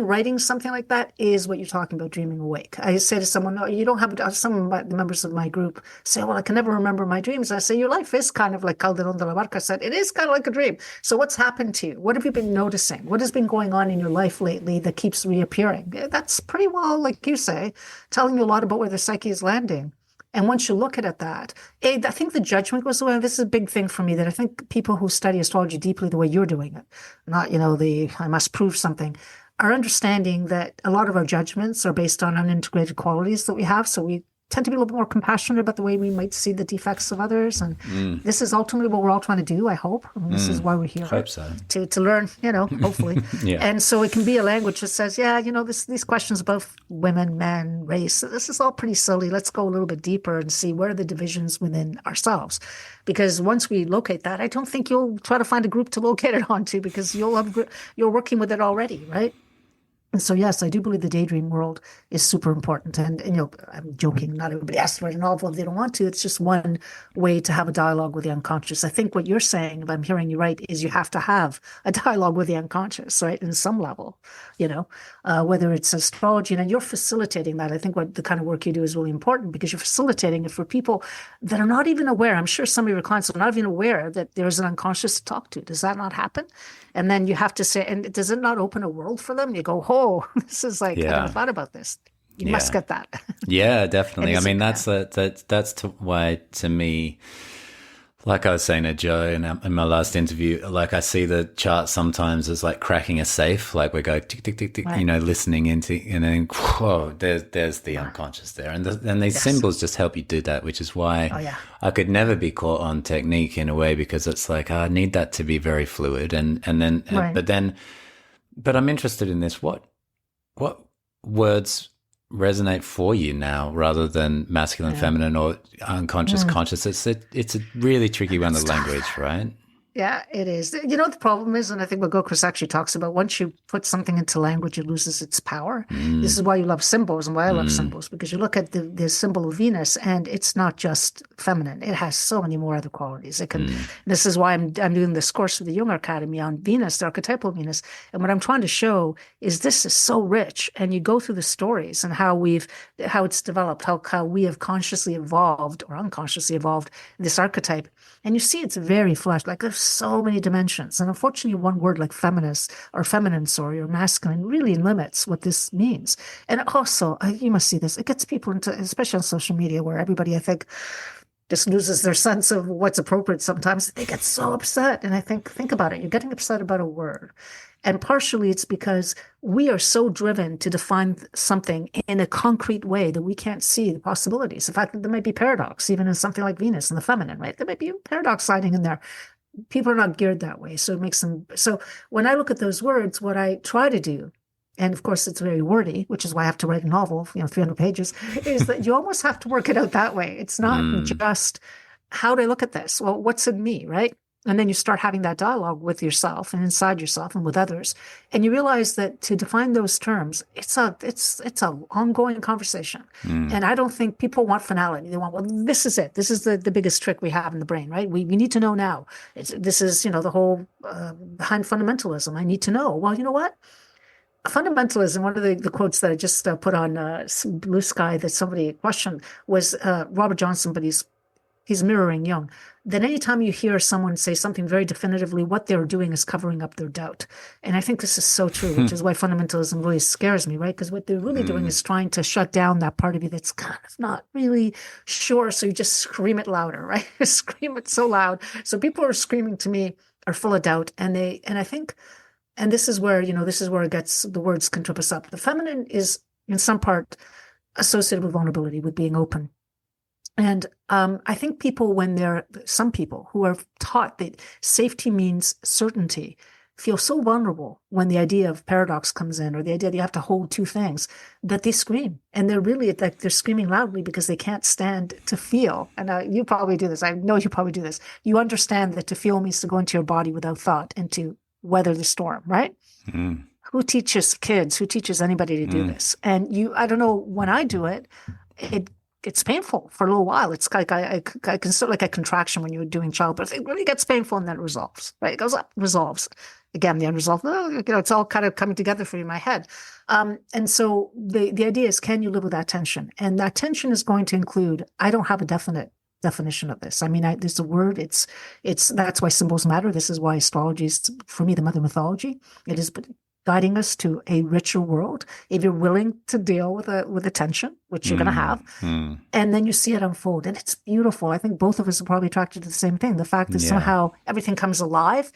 writing something like that is what you talking about dreaming awake. I say to someone, no, you don't have, some of the members of my group say, well, I can never remember my dreams. I say, your life is kind of like Calderón de la Barca said, it is kind of like a dream. So what's happened to you? What have you been noticing? What has been going on in your life lately that keeps reappearing? That's pretty well, like you say, telling you a lot about where the psyche is landing. And once you look at that, I think the judgment goes away. This is a big thing for me, that I think people who study astrology deeply the way you're doing it, not, I must prove something, are understanding that a lot of our judgments are based on unintegrated qualities that we have. So we tend to be a little bit more compassionate about the way we might see the defects of others. And this is ultimately what we're all trying to do, I hope. I mean, this is why we're here. Hope so. To learn, hopefully. And so it can be a language that says, these questions about women, men, race, this is all pretty silly. Let's go a little bit deeper and see where are the divisions within ourselves. Because once we locate that, I don't think you'll try to find a group to locate it onto, because you're working with it already, right? And so, yes, I do believe the daydream world is super important. And I'm joking, not everybody has to write a novel if they don't want to. It's just one way to have a dialogue with the unconscious. I think what you're saying, if I'm hearing you right, is you have to have a dialogue with the unconscious, right, in some level, whether it's astrology. And you're facilitating that. I think what the kind of work you do is really important, because you're facilitating it for people that are not even aware. I'm sure some of your clients are not even aware that there's an unconscious to talk to. Does that not happen? And then you have to say, and does it not open a world for them? You go, oh, this is like, I never thought about this. You must get that. Yeah, definitely. I mean, that's why, to me, Like I was saying to Joe in my last interview, like I see the chart sometimes as like cracking a safe, like we go tick, tick, tick, tick, Right. listening into, and then whoa, there's the unconscious there. And these Yes. symbols just help you do that, which is why Oh, yeah. I could never be caught on technique in a way, because it's like, I need that to be very fluid. Right. But I'm interested in this. What words resonate for you now rather than masculine, Yeah. feminine, or unconscious, Mm. conscious? It's a really tricky one, the It's language, tough. right? Yeah, it is. You know what the problem is, and I think what Gokras actually talks about, once you put something into language, it loses its power. This Mm, is why you love symbols and why I love mm, symbols, because you look at the symbol of Venus and it's not just feminine. It has so many more other qualities. It can, mm, this is why I'm doing this course with the Jung Academy on Venus, the archetypal Venus. And what I'm trying to show is this is so rich. And you go through the stories and how it's developed, how we have consciously evolved or unconsciously evolved this archetype. And you see it's very flesh, like there's so many dimensions. And unfortunately, one word like feminist or feminine, sorry, or masculine really limits what this means. And also, you must see this, it gets people into, especially on social media, where everybody, I think, just loses their sense of what's appropriate sometimes. They get so upset. And I think about it. You're getting upset about a word. And partially it's because we are so driven to define something in a concrete way that we can't see the possibilities. In fact, there might be paradox, even in something like Venus and the feminine, right? There might be a paradox hiding in there. People are not geared that way. So it makes them. So when I look at those words, what I try to do, and of course it's very wordy, which is why I have to write a novel, 300 pages, is that you almost have to work it out that way. It's not mm. just how do I look at this? Well, what's in me, right? And then you start having that dialogue with yourself and inside yourself and with others. And you realize that to define those terms, it's a ongoing conversation. Mm. And I don't think people want finality. They want, well, this is it. This is the biggest trick we have in the brain, right? We need to know now. This is, the whole behind fundamentalism. I need to know. Well, you know what? Fundamentalism, one of the quotes that I just put on Blue Sky that somebody questioned was Robert Johnson, but he's mirroring Jung. Then anytime you hear someone say something very definitively, what they're doing is covering up their doubt. And I think this is so true, which is why fundamentalism really scares me, right? Because what they're really doing Mm. is trying to shut down that part of you that's kind of not really sure. So you just scream it louder, right? Scream it so loud. So people who are screaming to me are full of doubt. And I think, and this is where, it gets, the words can trip us up. The feminine is in some part associated with vulnerability, with being open. And I think some people who are taught that safety means certainty feel so vulnerable when the idea of paradox comes in, or the idea that you have to hold two things, that they scream. And they're really like, they're screaming loudly because they can't stand to feel. And you probably do this. I know you probably do this. You understand that to feel means to go into your body without thought and to weather the storm, right? Mm. Who teaches kids? Who teaches anybody to do Mm. this? And I don't know, when I do it, it's painful for a little while. It's like I consider like a contraction when you're doing childbirth. It really gets painful and then it resolves, right? It goes up, resolves. Again, the unresolved, it's all kind of coming together for you in my head. And so the idea is, can you live with that tension? And that tension is going to include, I don't have a definite definition of this. I mean, there's a word, that's why symbols matter. This is why astrology is, for me, the mother mythology. It is guiding us to a richer world if you're willing to deal with a tension, which you're going to have, Mm. and then you see it unfold, and it's beautiful. I think both of us are probably attracted to the same thing, the fact that Yeah. somehow everything comes alive.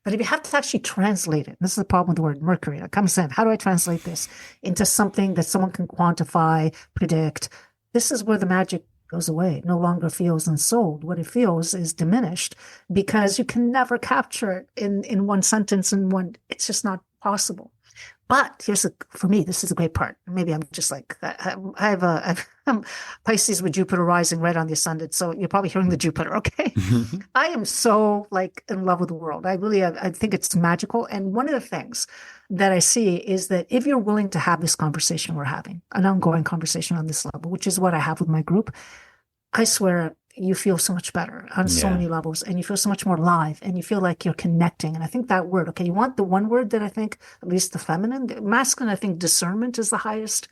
But if you have to actually translate it, this is the problem with the word Mercury. It comes in, how do I translate this into something that someone can quantify, predict? This is where the magic goes away. It no longer feels ensouled. What it feels is diminished, because you can never capture it in one sentence, it's just not possible. But for me, this is the great part. Maybe I'm just like, I'm Pisces with Jupiter rising right on the ascendant. So you're probably hearing the Jupiter. Okay. I am so like in love with the world. I think it's magical. And one of the things that I see is that if you're willing to have this conversation we're having, an ongoing conversation on this level, which is what I have with my group, I swear you feel so much better on so Yeah. many levels, and you feel so much more alive, and you feel like you're connecting. And I think that word, okay, you want the one word that I think, at least the feminine, the masculine, I think discernment is the highest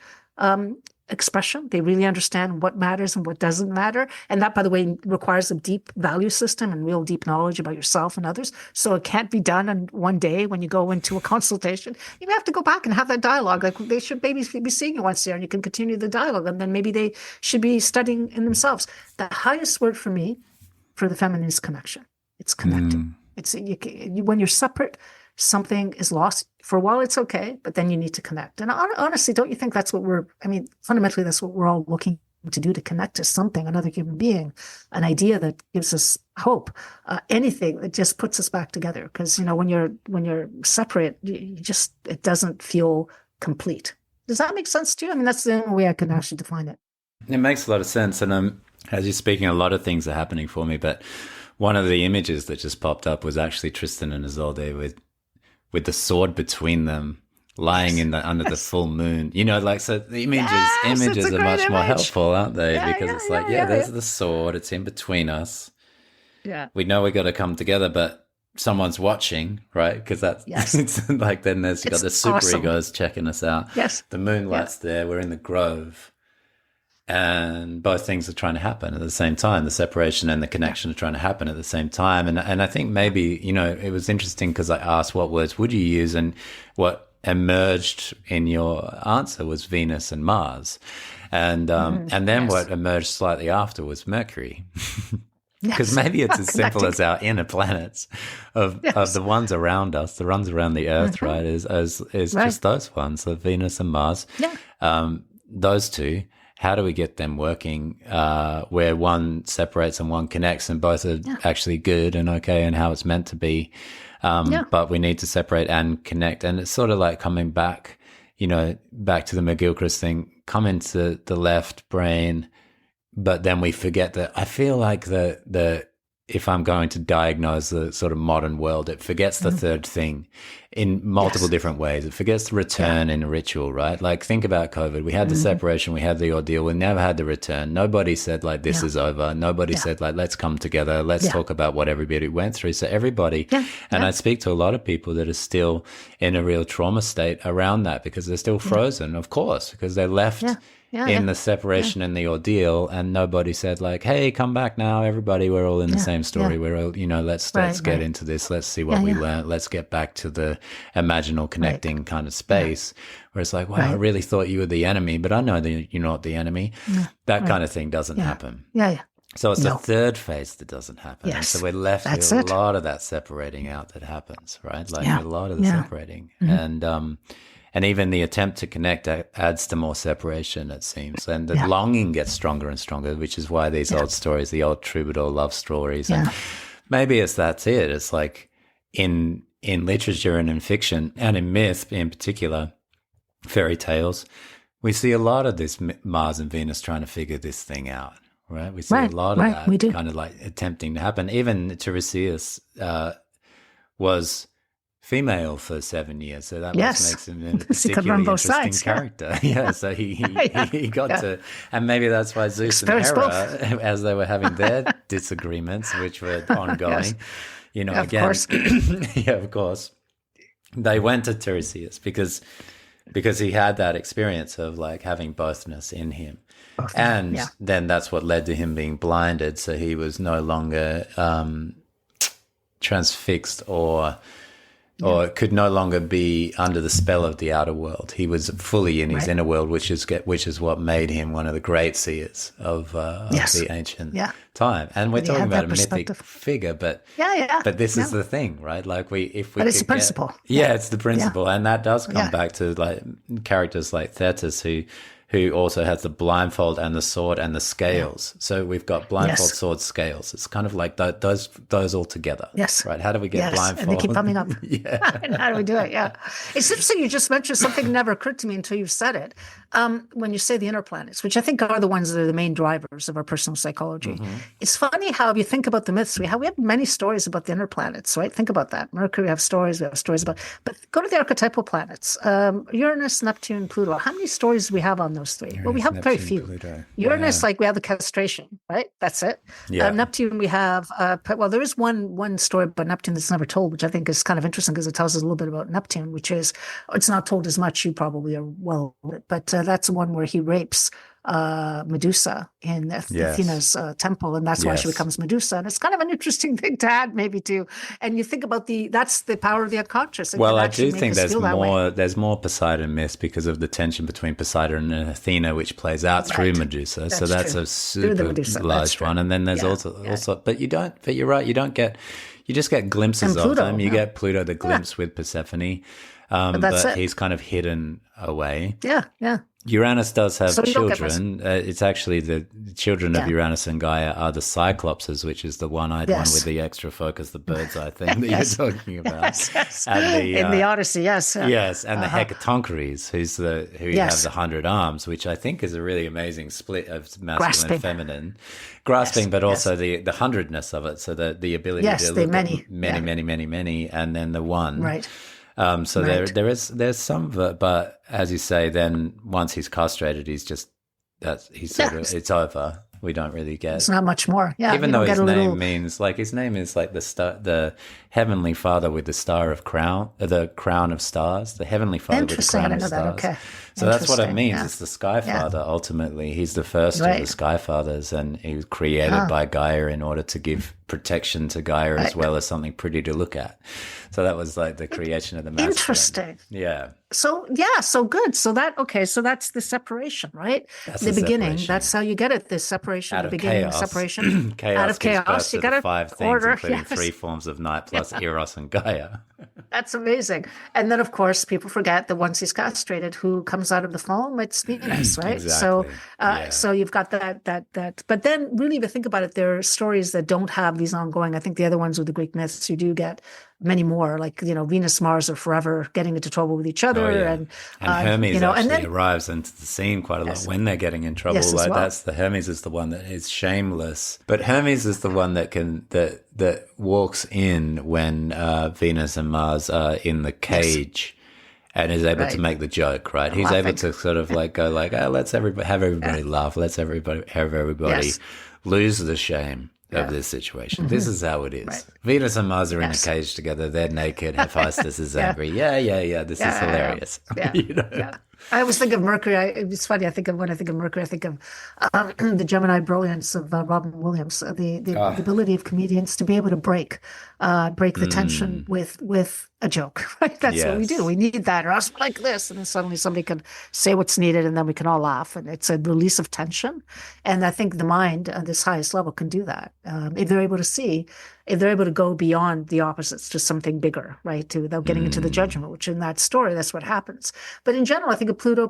expression. They really understand what matters and what doesn't matter. And that, by the way, requires a deep value system and real deep knowledge about yourself and others. So it can't be done in one day when you go into a consultation. You have to go back and have that dialogue. Like they should maybe be seeing you once a year, and you can continue the dialogue. And then maybe they should be studying in themselves. The highest word for me for the feminine is connection. It's connecting. It's when you're separate, something is lost. For a while, it's okay, but then you need to connect. And honestly, don't you think that's what fundamentally, that's what we're all looking to do, to connect to something, another human being, an idea that gives us hope, anything that just puts us back together. Because, when you're separate, it doesn't feel complete. Does that make sense to you? I mean, that's the only way I can actually define it. It makes a lot of sense. And as you're speaking, a lot of things are happening for me. But one of the images that just popped up was actually Tristan and Isolde with the sword between them, lying under the full moon. So the images are much more helpful, aren't they? Because it's there's the sword. It's in between us. Yeah. We know we got to come together, but someone's watching, right? Because that's it's then there's got the super egos checking us out. Yes. The moonlight's there. We're in the grove. And both things are trying to happen at the same time. The separation and the connection are trying to happen at the same time. And I think maybe, it was interesting because I asked what words would you use, and what emerged in your answer was Venus and Mars. And then what emerged slightly after was Mercury. Because maybe it's as simple as our inner planets of the ones around us, the ones around the Earth, right? Is just those ones, so Venus and Mars. Yeah. Those two. How do we get them working where one separates and one connects, and both are actually good and okay and how it's meant to be? But we need to separate and connect. And it's sort of like coming back, back to the McGilchrist thing, come into the left brain, but then we forget that. I feel like if I'm going to diagnose the sort of modern world, it forgets the third thing in multiple different ways. It forgets the return in a ritual, right? Like, think about COVID. We had the separation, we had the ordeal, we never had the return. Nobody said this is over. Nobody said let's come together, let's talk about what everybody went through. So everybody, I speak to a lot of people that are still in a real trauma state around that, because they're still frozen, of course, because they're left in the separation and the ordeal, and nobody said hey, come back now, everybody, we're all in the same story. We're all, let's get into this, let's see what we learned, let's get back to the imaginal connecting kind of space, where it's wow, I really thought you were the enemy, but I know that you're not the enemy. That kind of thing doesn't happen. So it's the third phase that doesn't happen. Yes. And so we're left with a lot of that separating out that happens, right? A lot of the separating. And even the attempt to connect adds to more separation, it seems. And the longing gets stronger and stronger, which is why these old stories, the old troubadour love stories, and maybe that's it. It's like in literature and in fiction and in myth in particular, fairy tales, we see a lot of this Mars and Venus trying to figure this thing out, right? We see a lot of that kind of attempting to happen. Even Tiresias was female for 7 years, so that makes him a particularly interesting character. So he got to, and maybe that's why Zeus and Hera, as they were having their disagreements, which were ongoing, of again, course. of course, they went to Tiresias because he had that experience of having bothness in him. And then that's what led to him being blinded, so he was no longer transfixed or could no longer be under the spell of the outer world. He was fully in his inner world, which is what made him one of the great seers of the ancient time. And we're talking about a mythic figure, but this is the thing, right? But it's the principle. It's the principle, and that does come back to characters like Thetis, who also has the blindfold and the sword and the scales. So we've got blindfold, sword, scales. It's kind of like those all together. Yes. Right. How do we get blindfold? And they keep coming up. And how do we do it? Yeah. It's interesting you just mentioned something that never occurred to me until you said it. When you say the inner planets, which I think are the ones that are the main drivers of our personal psychology. It's funny how, if you think about the myths, we have many stories about the inner planets, right? Think about that. Mercury, we have stories about, but go to the archetypal planets. Uranus, Neptune, Pluto. How many stories do we have on those three? Uranus, well, we have very few. Pluto. Uranus, we have the castration, right? That's it. Neptune, we have, there is one story about Neptune that's never told, which I think is kind of interesting because it tells us a little bit about Neptune, which is, it's not told as much, you probably are well, but that's one where he rapes Medusa in Yes. Athena's temple, and that's why she Yes. becomes Medusa. And it's kind of an interesting thing to add, maybe too. And you think about that's the power of the unconscious. It Well, can I actually do make think us there's feel that way. more Poseidon myths because of the tension between Poseidon and Athena, which plays out through Right. Medusa. So That's that's true. a Through the super Medusa. That's large true. one. And then there's Yeah. also, but you're right, you don't get, you just get glimpses And of Pluto, them. You yeah. get Pluto, the glimpse with Persephone, That's but it. he's kind of hidden away. Yeah, yeah. Uranus does have So you don't get children. It's actually the children of Yeah. Uranus and Gaia are the Cyclopses, which is the one-eyed one Yes. with the extra focus, the bird's eye thing that Yes. you're talking about. Yes. And In the Odyssey, yes. yes, and the Hecatoncheires, who have Yes. the 100 arms, which I think is a really amazing split of masculine Grasping. and feminine, grasping, Yes, but also the hundredness of it. So the ability Yes, to the look many. at many, and then the one. Right. So Right. there's some of it, but as you say, then once he's castrated, it's over. We don't really get. It's not much more. Yeah. Even you though don't his get a name little, means his name is like the heavenly father with the star of crown, the crown of stars, the heavenly father with the Interesting. I crown of didn't know that. stars. Okay. So that's what it Interesting. means. Yeah. It's the sky Yeah. father. Ultimately, he's the first of Right. the sky fathers, and he was created by Gaia in order to give protection to Gaia as well as something pretty to look at. So that was like the creation of the masculine. Interesting. Yeah. So good. So that's the separation, right? That's the the beginning. separation. That's how you get it. This separation, Out the of beginning, chaos. separation. Chaos out of gives chaos, birth you to got the to 5 things, order. including Yes. 3 forms of night plus Eros and Gaia. That's amazing. And then, of course, people forget that once he's castrated, who comes out of the foam? It's Venus, right? Exactly. Yeah. So you've got that. But then, really, if you think about it, there are stories that don't have these ongoing. I think the other ones with the Greek myths, you do get many more. Like Venus, Mars are forever getting into trouble with each other, and Hermes arrives into the scene quite a lot Yes. when they're getting in trouble. Yes, as well. Hermes is the one that is shameless, but Hermes is the one that walks in when Venus and Mars are in the cage. And is able to make the joke, right? He's able to sort of go let's have everybody laugh. Let's have everybody lose the shame of this situation. This is how it is. Right. Venus and Mars are in a cage together. They're naked. Hephaestus is angry. Yeah. This is hilarious. Yeah. I always think of Mercury. It's funny. When I think of Mercury, I think of the Gemini brilliance of Robin Williams, the ability of comedians to be able to break the tension with a joke. Right? That's what we do. We need that, or else like this, and then suddenly somebody can say what's needed, and then we can all laugh, and it's a release of tension. And I think the mind at this highest level can do that if they're able to see. If they're able to go beyond the opposites to something bigger, right? Without getting into the judgment, which in that story, that's what happens. But in general, I think of Pluto,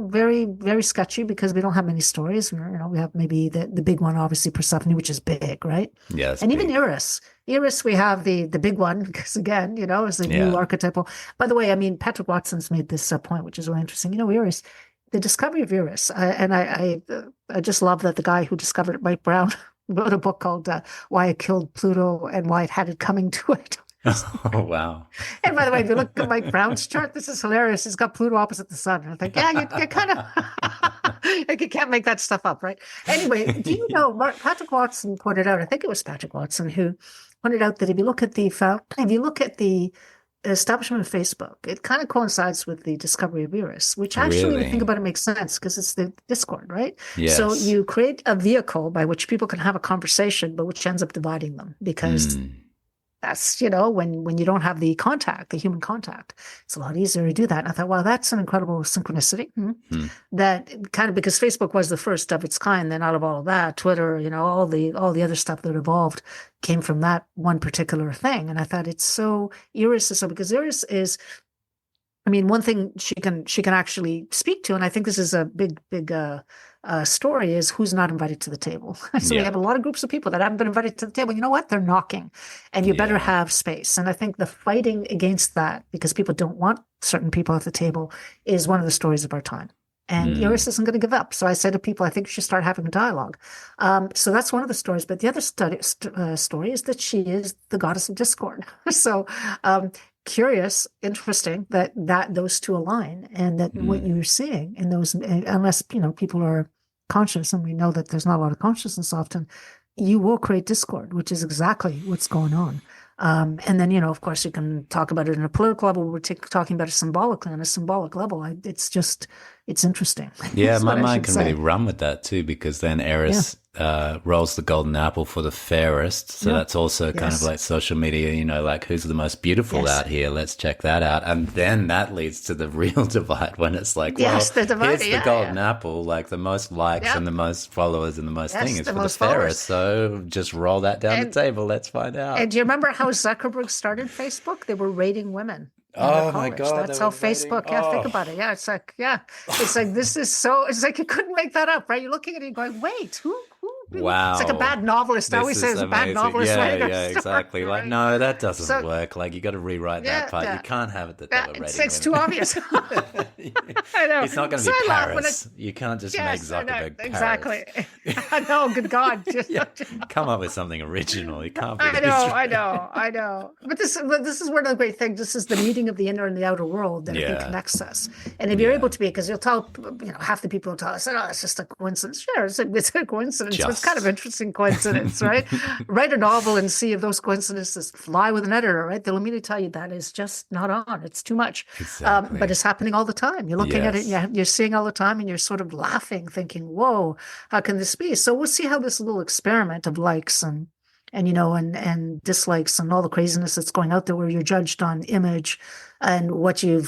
very, very sketchy because we don't have many stories. We have maybe the big one, obviously Persephone, which is big, right? Yes. And even Eris. Eris, we have the big one because again, is the new archetypal. By the way, I mean, Patrick Watson's made this point, which is really interesting. Eris, the discovery of Eris, I just love that the guy who discovered it, Mike Brown, wrote a book called Why It Killed Pluto and Why It Had It Coming to It. Oh, wow. And by the way, if you look at Mike Brown's chart, this is hilarious. He's got Pluto opposite the sun. And I think, you kind of, like you can't make that stuff up, right? Anyway, do you know, Patrick Watson pointed out, I think it was Patrick Watson who pointed out that if you look at the establishment of Facebook, it kind of coincides with the discovery of Eris, which actually, when you think about it, makes sense because it's the Discord, right? Yes. So you create a vehicle by which people can have a conversation, but which ends up dividing them because that's, when you don't have the human contact, it's a lot easier to do that. And I thought, wow, that's an incredible synchronicity. That kind of, because Facebook was the first of its kind, then out of all of that, Twitter, all the other stuff that evolved came from that one particular thing. And I thought it's so, Eris is so, because Eris is, one thing she can actually speak to, and I think this is a big story, is who's not invited to the table. So we have a lot of groups of people that haven't been invited to the table. You know what? They're knocking, and you better have space. And I think the fighting against that, because people don't want certain people at the table, is one of the stories of our time. And Eris isn't going to give up. So I said to people, I think we should start having a dialogue. So that's one of the stories. But the other story is that she is the goddess of discord. So curious, interesting that those two align, and that what you're seeing in those, unless people are conscious, and we know that there's not a lot of consciousness often, you will create discord, which is exactly what's going on. And then, of course, you can talk about it in a political level. We're talking about it symbolically on a symbolic level. It's interesting. Yeah, That's my what I mind should can say. really run with that too, because then Yeah. Eris rolls the golden apple for the fairest. So Yeah. that's also kind of Yes. like social media, like who's the most beautiful Yes. out here? Let's check that out. And then that leads to the real divide when it's like, well, Yes. The divided. here's the Yeah. golden Yeah. apple, like the most likes and Yep. the most followers and the most thing Yes. is The for the most followers. fairest. So just roll that down the And table. Let's find out. And do you remember how Zuckerberg started Facebook? They were rating women in their Oh my college. God, That's they how were rating. Facebook, yeah, think Oh, about it. Yeah, it's like this is so, it's like you couldn't make that up, right? You're looking at it and going, wait, who? It's like a wow. bad novelist. I This always say is it's a bad amazing. novelist Yeah, writing a yeah, story, exactly. Like, right? no, that doesn't So, work. Like, you got to rewrite that yeah, part. You yeah. can't have it that they Yeah, were it's, rating it's too women. obvious. I know. It's not going to So be I laugh when Paris. You can't just make yes, I know, Zuckerberg Paris. exactly. I know, good God. Yeah, come up with something original. It can't be I this. know, I know. But this is one of the great things. This is the meeting of the inner and the outer world that I think Yeah. connects us. And if you're Yeah. able to be, because you'll tell, half the people will tell us, oh, it's just a coincidence. Sure, it's a coincidence. But it's kind of interesting coincidence, right? Write a novel and see if those coincidences fly with an editor, right? They'll immediately tell you that is just not on. It's too much. Exactly. But it's happening all the time. You're looking at it, Yes. you're seeing all the time, and you're sort of laughing, thinking, whoa, how can this be? So we'll see how this little experiment of likes and and dislikes and all the craziness that's going out there, where you're judged on image and what you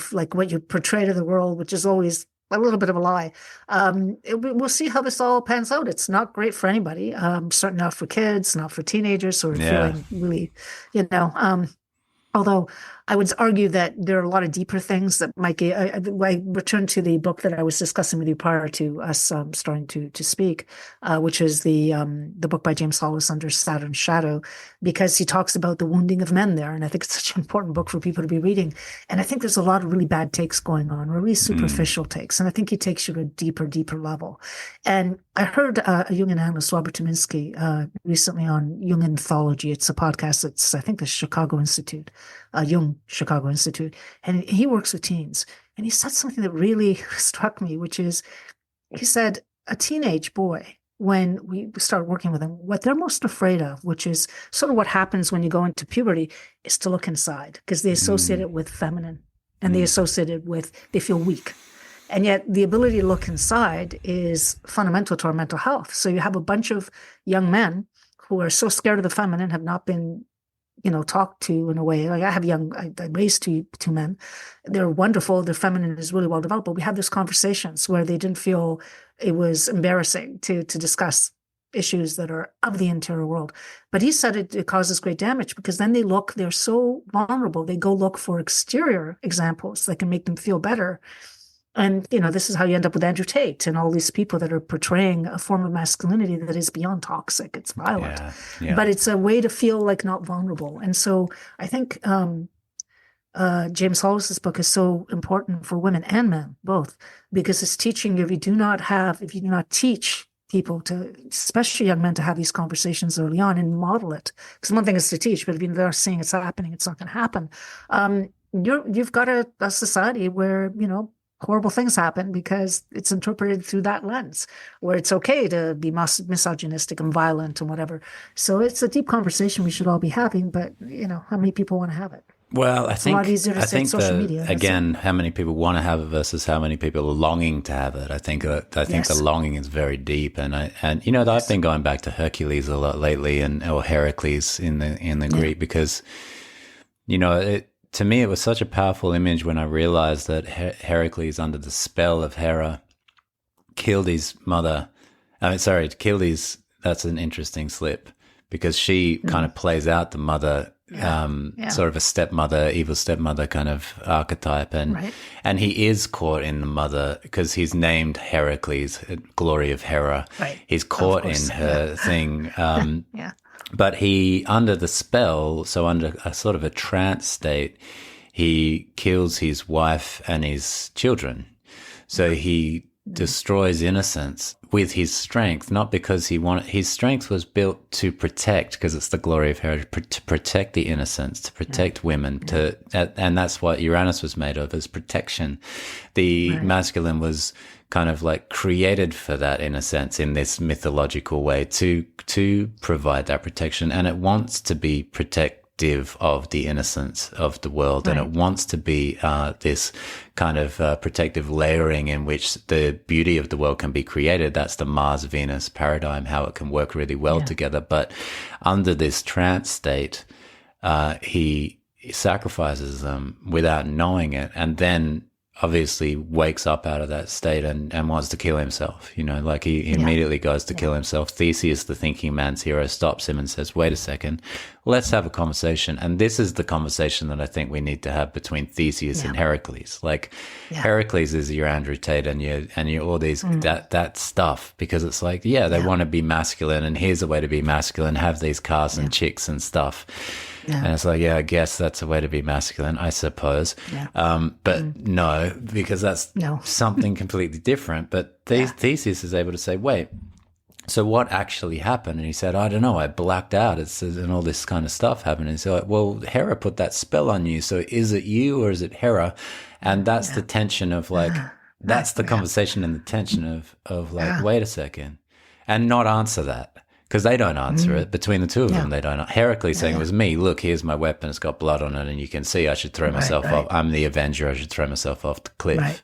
portray to the world, which is always a little bit of a lie. We'll see how this all pans out. It's not great for anybody. Certainly not for kids, not for teenagers who are feeling really, although I would argue that there are a lot of deeper things that might get. I return to the book that I was discussing with you prior to us starting to speak, which is the book by James Hollis, Under Saturn's Shadow, because he talks about the wounding of men there, and I think it's such an important book for people to be reading. And I think there's a lot of really bad takes going on, really superficial takes, and I think he takes you to a deeper level. And I heard a Jungian analyst, Robert Tominski, recently on Jungian mythology. It's a podcast that's, I think, the Chicago Institute. Jung Chicago Institute, and he works with teens. And he said something that really struck me, which is, he said, a teenage boy, when we start working with them, what they're most afraid of, which is sort of what happens when you go into puberty, is to look inside, because they associate it with feminine, and they associate it with, they feel weak. And yet the ability to look inside is fundamental to our mental health. So you have a bunch of young men who are so scared of the feminine, have not been talked to in a way. Like I raised two men. They're wonderful. Their feminine is really well developed, but we had these conversations where they didn't feel it was embarrassing to discuss issues that are of the interior world. But he said it causes great damage, because then they're so vulnerable. They go look for exterior examples that can make them feel better. And, this is how you end up with Andrew Tate and all these people that are portraying a form of masculinity that is beyond toxic. It's violent, but it's a way to feel like not vulnerable. And so I think James Hollis's book is so important for women and men, both, because it's teaching you, if you do not teach people to, especially young men, to have these conversations early on and model it. Because one thing is to teach, but if you're not seeing it's happening, it's not going to happen. You've got a society where, horrible things happen because it's interpreted through that lens, where it's okay to be misogynistic and violent and whatever. So it's a deep conversation we should all be having, but how many people want to have it? Well, It's a lot easier to say social media. Again, how many people want to have it versus how many people are longing to have it. I think the longing is very deep, and I've been going back to Hercules a lot lately, or Heracles in the Greek, because to me, it was such a powerful image when I realized that Heracles, under the spell of Hera, killed his mother. That's an interesting slip, because she kind of plays out the mother, sort of a stepmother, evil stepmother kind of archetype. And he is caught in the mother, because he's named Heracles, glory of Hera. Right. He's caught in her thing. But he, under the spell, so under a sort of a trance state, he kills his wife and his children. So he destroys innocence with his strength, not because his strength was built to protect, because it's the glory of Hera, to protect the innocence, to protect women, and that's what Uranus was made of, is protection. The masculine was kind of like created for that, in a sense, in this mythological way, to provide that protection, and it wants to be protective of the innocence of the world, and it wants to be this kind of protective layering in which the beauty of the world can be created. That's the Mars-Venus paradigm, how it can work really well together. But under this trance state, he sacrifices them without knowing it, and then obviously wakes up out of that state and wants to kill himself. Like he immediately goes to kill himself. Theseus, the thinking man's hero, stops him and says, wait a second, let's have a conversation. And this is the conversation that I think we need to have between Theseus and Heracles. Like Heracles is your Andrew Tate and you all these that stuff, because it's like, they want to be masculine, and here's a way to be masculine, have these cars and chicks and stuff. And it's like, I guess that's a way to be masculine, I suppose. But no, because that's something completely different. But Theseus is able to say, wait, so what actually happened? And he said, I don't know, I blacked out. And all this kind of stuff happened. And so, like, well, Hera put that spell on you. So is it you or is it Hera? And that's the tension of like, that's the conversation and the tension of like, wait a second, and not answer that. Because they don't answer it. Between the two of them, they don't. Heracles saying, it was me. Look, here's my weapon. It's got blood on it. And you can see I should throw myself off. I'm the Avenger. I should throw myself off the cliff.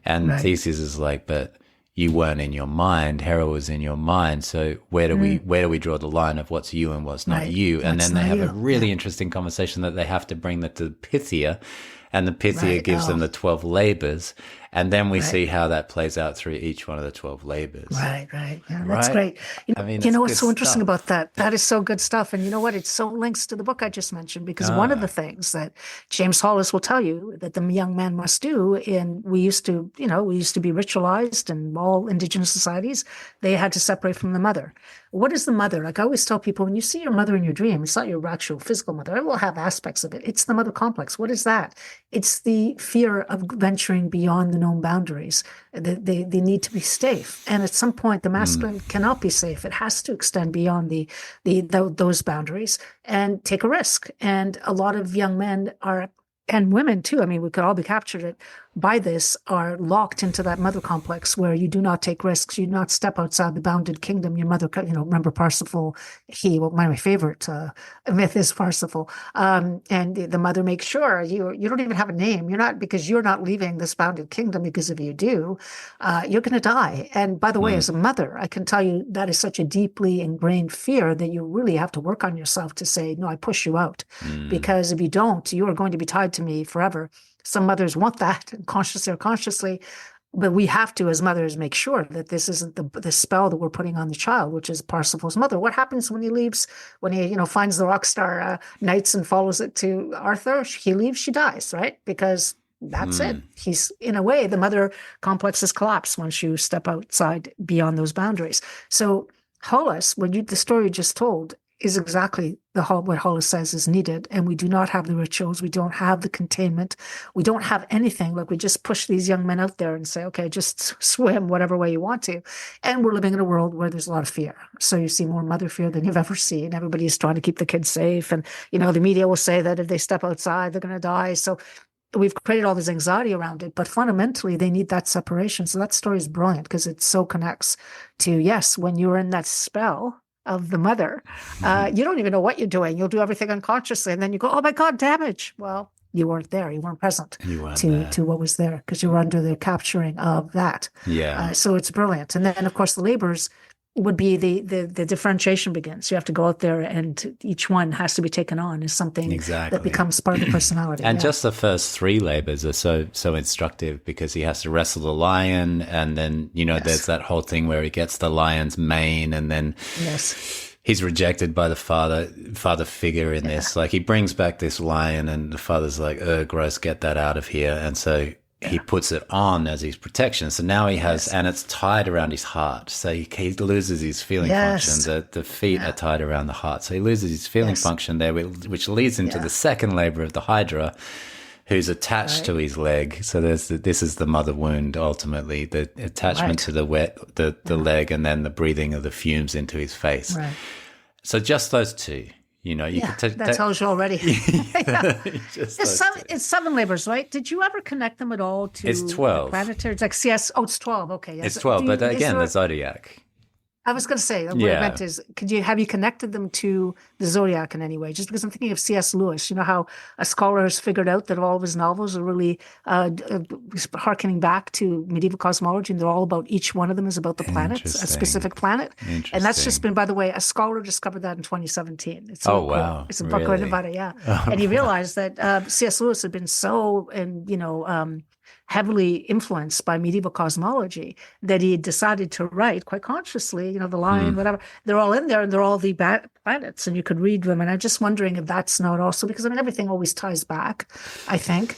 And Theseus is like, but you weren't in your mind. Hera was in your mind. So where do we draw the line of what's you and what's not you? And then they have a really interesting conversation that they have to bring that to Pythia. And the Pythia gives them the 12 labors. And then we see how that plays out through each one of the 12 labors. Right. Yeah, that's great. What's so interesting about that? That is so good stuff. And you know what? It so links to the book I just mentioned, because one of the things that James Hollis will tell you that the young man must do we used to be ritualized in all indigenous societies. They had to separate from the mother. What is the mother? Like I always tell people, when you see your mother in your dream, it's not your actual physical mother. It will have aspects of it. It's the mother complex. What is that? It's the fear of venturing beyond the known boundaries. They need to be safe. And at some point, the masculine cannot be safe. It has to extend beyond those boundaries and take a risk. And a lot of young men and women too, I mean, we could all be captured by this, are locked into that mother complex where you do not take risks. You do not step outside the bounded kingdom. Your mother, remember Parsifal, one of my favorite myth is Parsifal. And the mother makes sure you don't even have a name. Because you're not leaving this bounded kingdom, because if you do, you're going to die. And by the way, as a mother, I can tell you that is such a deeply ingrained fear that you really have to work on yourself to say, no, I push you out. Because if you don't, you are going to be tied to me forever. Some mothers want that, consciously or consciously, but we have to, as mothers, make sure that this isn't the spell that we're putting on the child, which is Parsifal's mother. What happens when he leaves, when he finds the rock star knights and follows it to Arthur? He leaves, she dies, right? Because that's it. He's, in a way, the mother complex is collapsed once you step outside beyond those boundaries. So Hollis, the story you just told, is exactly what Hollis says is needed. And we do not have the rituals. We don't have the containment. We don't have anything. Like, we just push these young men out there and say, okay, just swim whatever way you want to. And we're living in a world where there's a lot of fear. So you see more mother fear than you've ever seen. Everybody is trying to keep the kids safe. And, the media will say that if they step outside, they're going to die. So we've created all this anxiety around it, but fundamentally they need that separation. So that story is brilliant because it so connects to, yes, when you're in that spell of the mother, you don't even know what you're doing. You'll do everything unconsciously. And then you go, oh my God, damage. Well, you weren't there. You weren't present to what was there because you were under the capturing of that. Yeah. So it's brilliant. And then, of course, the labors would be the differentiation begins. You have to go out there and each one has to be taken on as something that becomes part of the personality. And just the first three labors are so instructive because he has to wrestle the lion, and then, there's that whole thing where he gets the lion's mane, and then he's rejected by the father figure in this. Like, he brings back this lion and the father's like, gross, get that out of here. And so he puts it on as his protection. So now he has, and it's tied around his heart. So he loses his feeling function. The feet are tied around the heart. So he loses his feeling function there, which leads into the second labor of the Hydra, who's attached to his leg. So this is the mother wound, ultimately, the attachment to the leg, and then the breathing of the fumes into his face. Right. So just those two. That tells you already. It's 7 labors, right? Did you ever connect them at all to it's 12. planetary? It's like CS. Oh, it's 12. Okay, yes. It's 12, but again, the zodiac. I was going to say, what I Yeah, meant is, have you connected them to the zodiac in any way? Just because I'm thinking of C.S. Lewis, you know how a scholar has figured out that all of his novels are really harkening back to medieval cosmology, and they're all about, each one of them is about the planets, a interesting. specific planet. And that's just Interesting. been, by the way, a scholar discovered that in 2017. It's Oh so cool. wow, It's a book written really? about it, yeah. Oh, And he wow. realized that C.S. Lewis had been so, and heavily influenced by medieval cosmology that he decided to write quite consciously, the Hmm. lion, whatever, they're all in there and they're all the planets and you could read them. And I'm just wondering if that's not also, because I mean, everything always ties back, I think.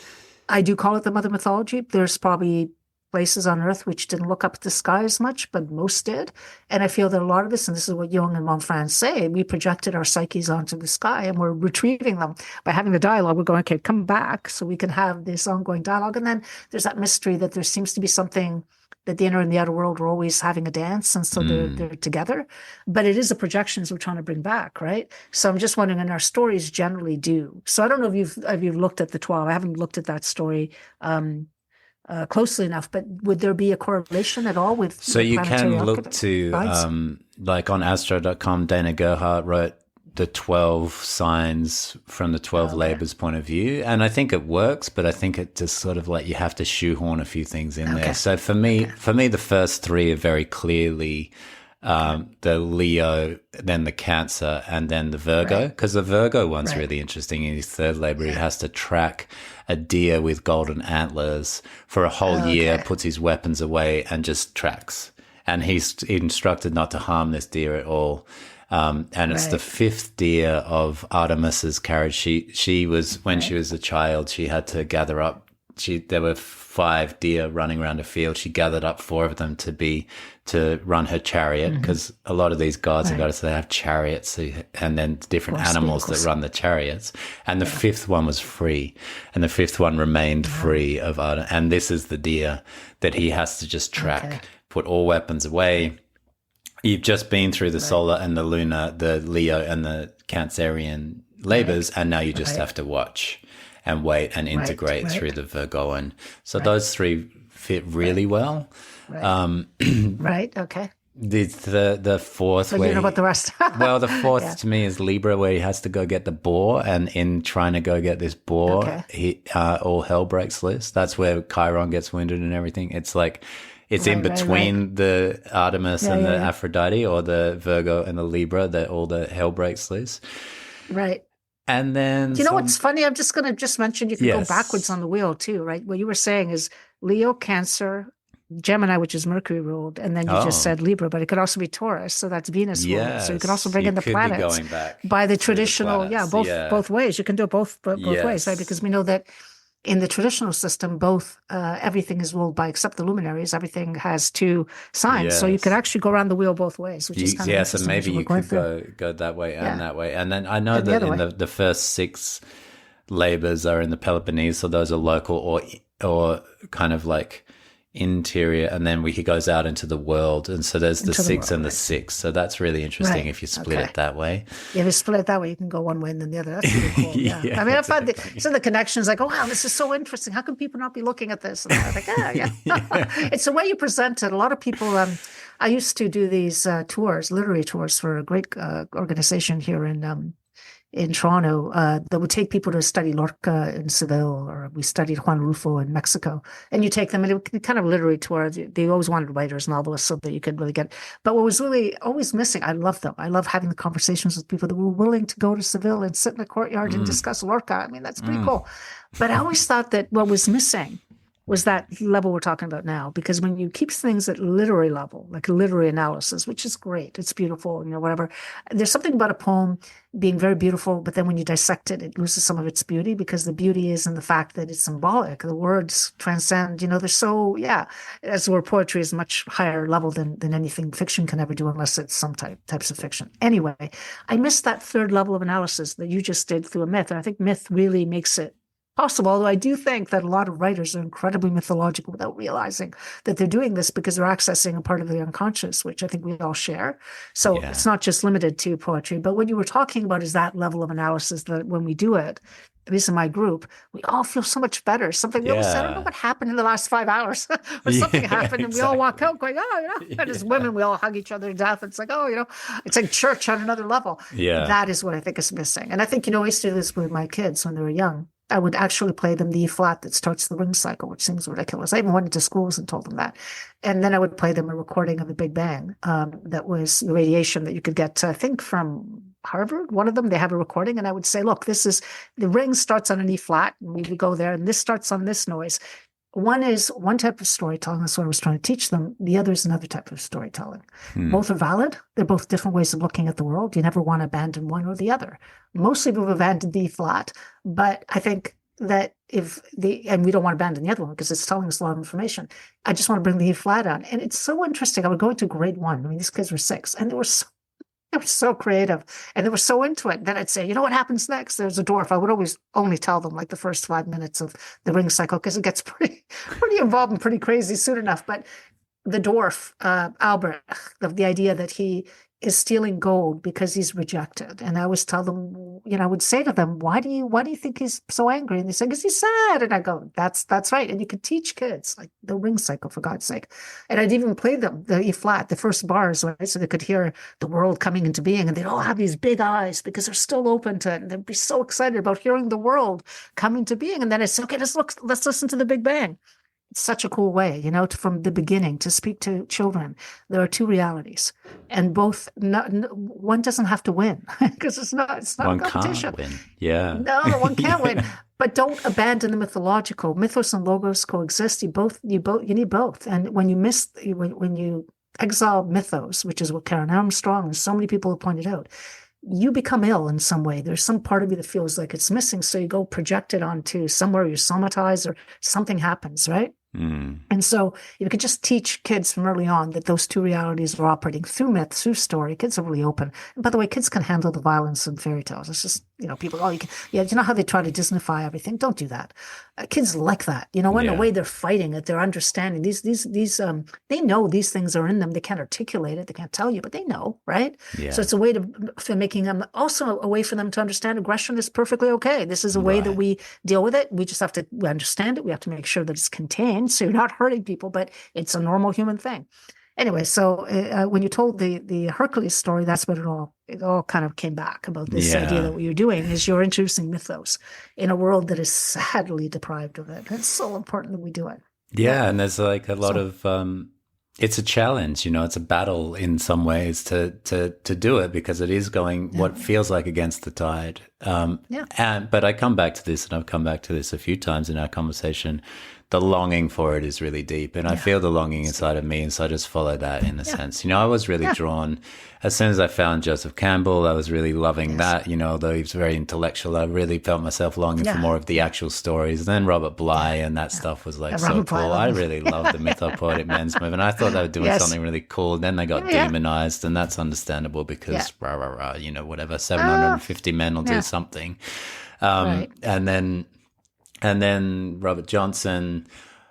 I do call it the mother mythology. There's probably places on Earth which didn't look up at the sky as much, but most did. And I feel that a lot of this, and this is what Jung and Montfrance say, we projected our psyches onto the sky and we're retrieving them by having the dialogue. We're going, okay, come back so we can have this ongoing dialogue. And then there's that mystery that there seems to be something that the inner and the outer world are always having a dance, and so they're together. But it is the projections we're trying to bring back, right? So I'm just wondering, and our stories generally do. So I don't know if you've looked at the 12. I haven't looked at that story closely enough, but would there be a correlation at all with So the you planetary can look to, archetypes? like on astro.com, Dana Gerhardt wrote the 12 signs from the 12 Okay. labors point of view. And I think it works, but I think it just sort of like you have to shoehorn a few things in there. Okay. So for me, the first three are very clearly the Leo, then the Cancer, and then the Virgo. Right. Because the Virgo one's Right. really interesting. In his third labor, he Yeah. has to track a deer with golden antlers for a whole year, Okay. puts his weapons away, and just tracks. And he's instructed not to harm this deer at all. And it's the Right. fifth deer of Artemis's carriage. She was, when she Right. was a child, she had to gather up. There were 5 deer running around a field. She gathered up 4 of them to run her chariot, because a lot of these gods and Right. goddesses, they have chariots, and then different Horse animals vehicles. that run the chariots. And the fifth one was free, and the fifth one remained free of Artemis. And this is the deer that he has to just track, Okay. put all weapons away. You've just been through the solar and the lunar, the Leo and the Cancerian labors, and now you just Right. have to watch and wait and integrate Right. through the Virgoan. So those 3 fit really well. Right. Right. Okay. The fourth, But where you know about the rest. well, the fourth Yeah. to me is Libra, where he has to go get the boar, and in trying to go get this boar, Okay. he all hell breaks loose. That's where Chiron gets wounded and everything. It's like it's in Right, right, between the Artemis Yeah, and the yeah. Aphrodite, or the Virgo and the Libra, that all the hell breaks loose. Right. And then You know what's funny? I'm just going to just mention you can go Yes. backwards on the wheel too, right? What you were saying is Leo, Cancer, Gemini, which is Mercury ruled, and then you Oh. just said Libra, but it could also be Taurus, so that's Venus ruled. So you can also Yes, bring you in the could be planets going back by the through the traditional, planets, both yeah. both ways. You can do it both ways, right? Yes. Because we know that in the traditional system, both everything is ruled by, except the luminaries, everything has 2 signs. So you could Yes. actually go around the wheel both ways, which is kind of Yes, and interesting as maybe we're you going could through. go that way and Yeah. that way. And then I know And the that other in way. the first 6 labors are in the Peloponnese, so those are local or kind of like interior, and then he goes out into the world, and so there's the Into the 6 world, and the right. 6. So that's really interesting Right. if you split Okay. it that way. Yeah, if you split it that way, you can go one way and then the other. That's really cool. Yeah. Yeah, I mean, I find exactly. some of the connections like, oh, wow, this is so interesting. How can people not be looking at this? And I'm like, yeah. It's the way you present it. A lot of people, I used to do these tours, literary tours for a great organization here in Toronto that would take people to study Lorca in Seville, or we studied Juan Rulfo in Mexico. And you take them, and it would be kind of literary tour. They always wanted writers, novelists, so that you could really get. But what was really always missing, I love them. I love having the conversations with people that were willing to go to Seville and sit in the courtyard and discuss Lorca. I mean, that's pretty cool. But I always thought that what was missing was that level we're talking about now. Because when you keep things at literary level, like literary analysis, which is great, it's beautiful, whatever. There's something about a poem being very beautiful, but then when you dissect it, it loses some of its beauty, because the beauty is in the fact that it's symbolic. The words transcend, they're so, as where poetry is much higher level than anything fiction can ever do, unless it's some types of fiction. Anyway, I missed that third level of analysis that you just did through a myth. And I think myth really makes it possible, although I do think that a lot of writers are incredibly mythological without realizing that they're doing this, because they're accessing a part of the unconscious, which I think we all share. So Yeah. it's not just limited to poetry. But what you were talking about is that level of analysis, that when we do it, at least in my group, we all feel so much better. Something we always say, I don't know Yeah. what happened in the last 5 hours, or something Yeah, happened, and we all walk out going, oh, and as Yeah. women, we all hug each other to death. It's like, oh, it's like church on another level. Yeah. That is what I think is missing. And I think, I used to do this with my kids when they were young. I would actually play them the E flat that starts the ring cycle, which seems ridiculous. I even went into schools and told them that. And then I would play them a recording of the Big Bang that was the radiation that you could get, I think, from Harvard. One of them, they have a recording. And I would say, look, this is the ring starts on an E flat. And we would go there, and this starts on this noise. One is one type of storytelling. That's what I was trying to teach them. The other is another type of storytelling. Both are valid. They're both different ways of looking at the world. You never want to abandon one or the other. Mostly we've abandoned the E flat, but I think that and we don't want to abandon the other one because it's telling us a lot of information. I just want to bring the E flat on. And it's so interesting. I would go into grade 1. I mean, these kids were 6, and they were so creative, and they were so into it. Then I'd say, what happens next? There's a dwarf. I would always only tell them like the first 5 minutes of the ring cycle because it gets pretty involved and pretty crazy soon enough. But the dwarf, Albert, the idea that he is stealing gold because he's rejected. And I always tell them, I would say to them, why do you think he's so angry? And they say, because he's sad. And I go, that's right. And you could teach kids like the ring cycle, for God's sake. And I'd even play them the E flat, the first bars, right? So they could hear the world coming into being, and they'd all have these big eyes because they're still open to it. And they'd be so excited about hearing the world come into being. And then I say, okay, let's listen to the Big Bang. It's such a cool way, from the beginning to speak to children. There are two realities, and one doesn't have to win because it's not One a competition. can't win. Yeah. No, one can't win. But don't abandon the mythological. Mythos and logos coexist. You need both. And when you exile mythos, which is what Karen Armstrong and so many people have pointed out, you become ill in some way. There's some part of you that feels like it's missing. So you go project it onto somewhere, you somatize, or something happens, right? And so you could just teach kids from early on that those two realities are operating through myth, through story. Kids are really open. And by the way, kids can handle the violence in fairy tales. It's just, people, you know how they try to Disneyfy everything? Don't do that. Kids like that. In a way they're fighting it, they're understanding. These they know these things are in them. They can't articulate it. They can't tell you, but they know, right? Yeah. So it's a way for making them, also a way for them to understand aggression is perfectly okay. This is a way that we deal with it. We just have to understand it. We have to make sure that it's contained, so you're not hurting people, but it's a normal human thing. Anyway, so when you told the Hercules story, that's what it all kind of came back about this idea that what you're doing is you're introducing mythos in a world that is sadly deprived of it. It's so important that we do it. Yeah, and there's like a lot of it's a challenge, it's a battle in some ways to do it because it is going what feels like against the tide. But I come back to this, and I've come back to this a few times in our conversation. The longing for it is really deep, and I feel the longing inside of me, and so I just follow that in a sense. I was really drawn as soon as I found Joseph Campbell. I was really loving that, although he was very intellectual. I really felt myself longing for more of the actual stories. And then Robert Bly and that stuff was like so cool. I really loved the Mythopoetic Men's Movement. I thought they were doing something really cool. Then they got demonized, and that's understandable because whatever, 750 men will do something. And then Robert Johnson,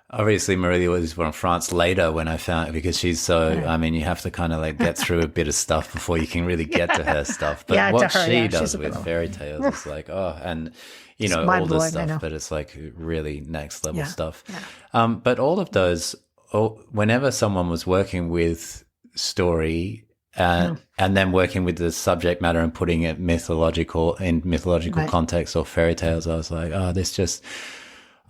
obviously Maria was from France later when I found it because she's so, you have to kind of like get through a bit of stuff before you can really get to her stuff. But what she does with fairy tales is like, and all this stuff, but it's like really next level stuff. Yeah. But all of those, whenever someone was working with story and then working with the subject matter and putting it mythological context or fairy tales, I was like,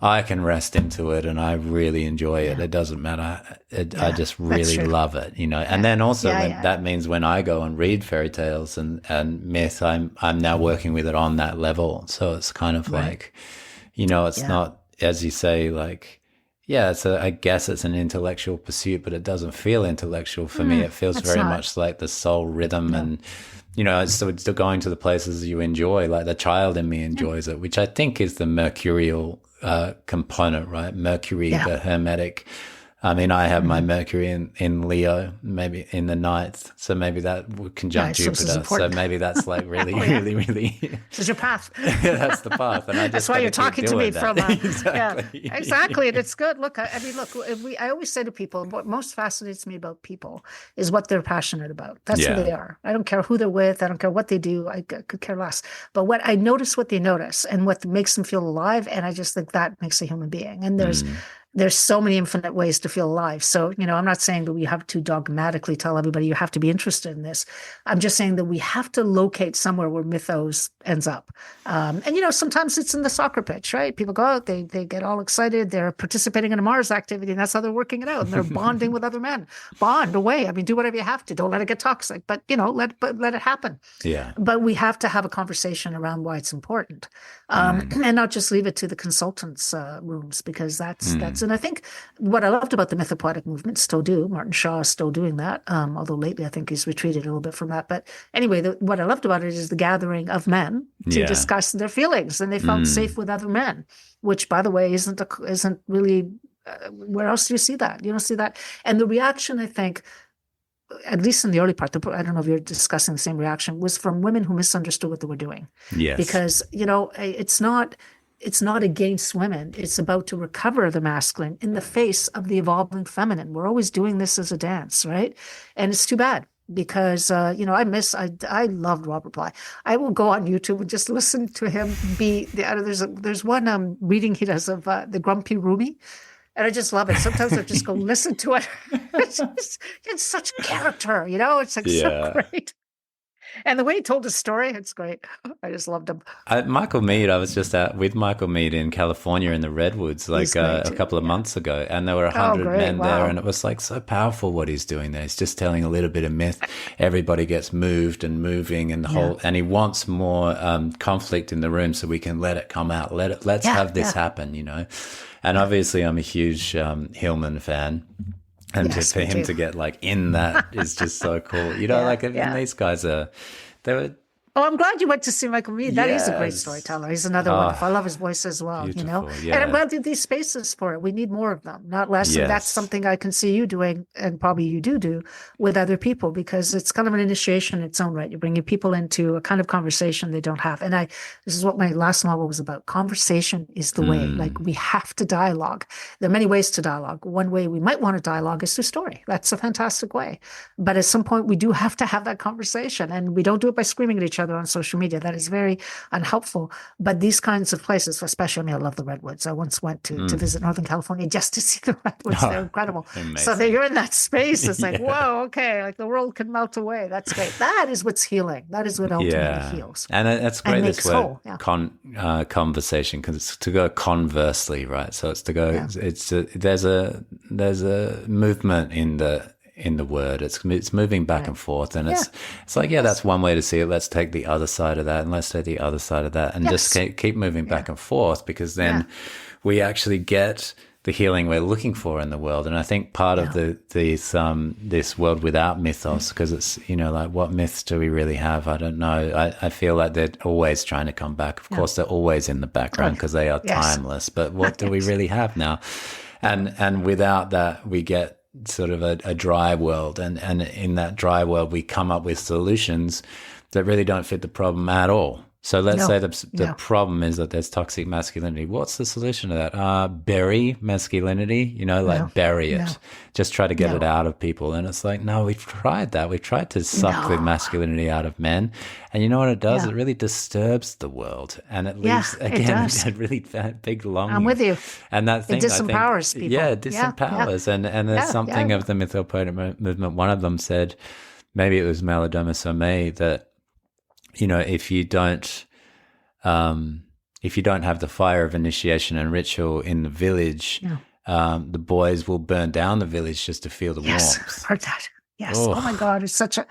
I can rest into it and I really enjoy it. It doesn't matter. I just really love it, And then also that means when I go and read fairy tales and myth, I'm now working with it on that level. So it's kind of like, it's not, as you say, like, I guess it's an intellectual pursuit, but it doesn't feel intellectual for me. It feels very much like the soul rhythm and, it's still going to the places you enjoy, like the child in me enjoys it, which I think is the mercurial component, right? Mercury, the hermetic I mean, I have my Mercury in Leo, maybe in the ninth, so maybe that would conjunct Jupiter. So maybe that's like really, really. This is your path. That's the path, and I just that's why you're talking to me that. from. Exactly. Yeah, exactly, and it's good. Look, I mean, look, I always say to people, what most fascinates me about people is what they're passionate about. That's who they are. I don't care who they're with. I don't care what they do. I could care less. But what I notice, what they notice, and what makes them feel alive, and I just think that makes a human being. And there's so many infinite ways to feel alive. So, I'm not saying that we have to dogmatically tell everybody you have to be interested in this. I'm just saying that we have to locate somewhere where mythos ends up. And, sometimes it's in the soccer pitch, right? People go out, they get all excited. They're participating in a Mars activity, and that's how they're working it out. And they're bonding with other men. Bond away. I mean, do whatever you have to. Don't let it get toxic, but, let it happen. Yeah. But we have to have a conversation around why it's important. And not just leave it to the consultants' rooms, because that's and I think what I loved about the mythopoetic movement, still do, Martin Shaw is still doing that, although lately I think he's retreated a little bit from that. But anyway, what I loved about it is the gathering of men to discuss their feelings, and they felt safe with other men, which, by the way, isn't really, where else do you see that? You don't see that. And the reaction, I think, at least in the early part, I don't know if you're discussing the same reaction, was from women who misunderstood what they were doing. Yes. Because, it's not against women. It's about to recover the masculine in the face of the evolving feminine. We're always doing this as a dance, right? And it's too bad, because, I loved Robert Bly. I will go on YouTube and just listen to him there's one reading he does of the Grumpy Ruby. And I just love it. Sometimes I just go listen to it. It's such character, it's like so great. And the way he told his story, it's great. I just loved him. Michael Mead, I was just out with Michael Mead in California in the Redwoods a couple of months ago, and there were 100 men there, and it was like so powerful what he's doing there. He's just telling a little bit of myth. Everybody gets moved and moving, and and he wants more conflict in the room so we can let it come out. Let's have this happen, And obviously, I'm a huge Hillman fan. And for him to get in that is just so cool. And these guys they were. Oh, I'm glad you went to see Michael Mead. That is a great storyteller. He's another wonderful. I love his voice as well, Yeah. And I'm glad these spaces for it. We need more of them, not less. Yes. And that's something I can see you doing, and probably you do with other people, because it's kind of an initiation in its own right. You're bringing people into a kind of conversation they don't have. And this is what my last novel was about. Conversation is the way. We have to dialogue. There are many ways to dialogue. One way we might want to dialogue is through story. That's a fantastic way. But at some point, we do have to have that conversation, and we don't do it by screaming at each other on social media. That is very unhelpful. But these kinds of places, especially, I love the Redwoods. I once went to visit Northern California just to see the Redwoods. They're incredible. Amazing. So that you're in that space. It's like, whoa, okay, the world can melt away. That's great. That is what's healing. That is what ultimately heals. And that's great. And this makes word, whole. conversation, because it's to go conversely, right? So it's to go. There's a movement in the word. It's moving back and forth, and it's like, that's one way to see it. Let's take the other side of that, and let's take the other side of that, and just keep moving back and forth, because then we actually get the healing we're looking for in the world. And I think part of this world without mythos, because it's what myths do we really have? I don't know. I feel like they're always trying to come back. Of course, they're always in the background because they are timeless. But what do we really have now? And without that, we get sort of a dry world, and in that dry world we come up with solutions that really don't fit the problem at all. So let's say the problem is that there's toxic masculinity. What's the solution to that? Bury masculinity, bury it. No. Just try to get it out of people. And it's like, no, we've tried that. We've tried to suck the masculinity out of men. And you know what it does? It really disturbs the world. And it leaves, again, a really big longing. I'm with you. And that thing, it disempowers people. Yeah, it disempowers. And there's something of the mythopoetic movement. One of them said, maybe it was Malodoma Somé, that if you don't have the fire of initiation and ritual in the village, the boys will burn down the village just to feel the warmth. Heard that. Yes. Oh my God, it's such a.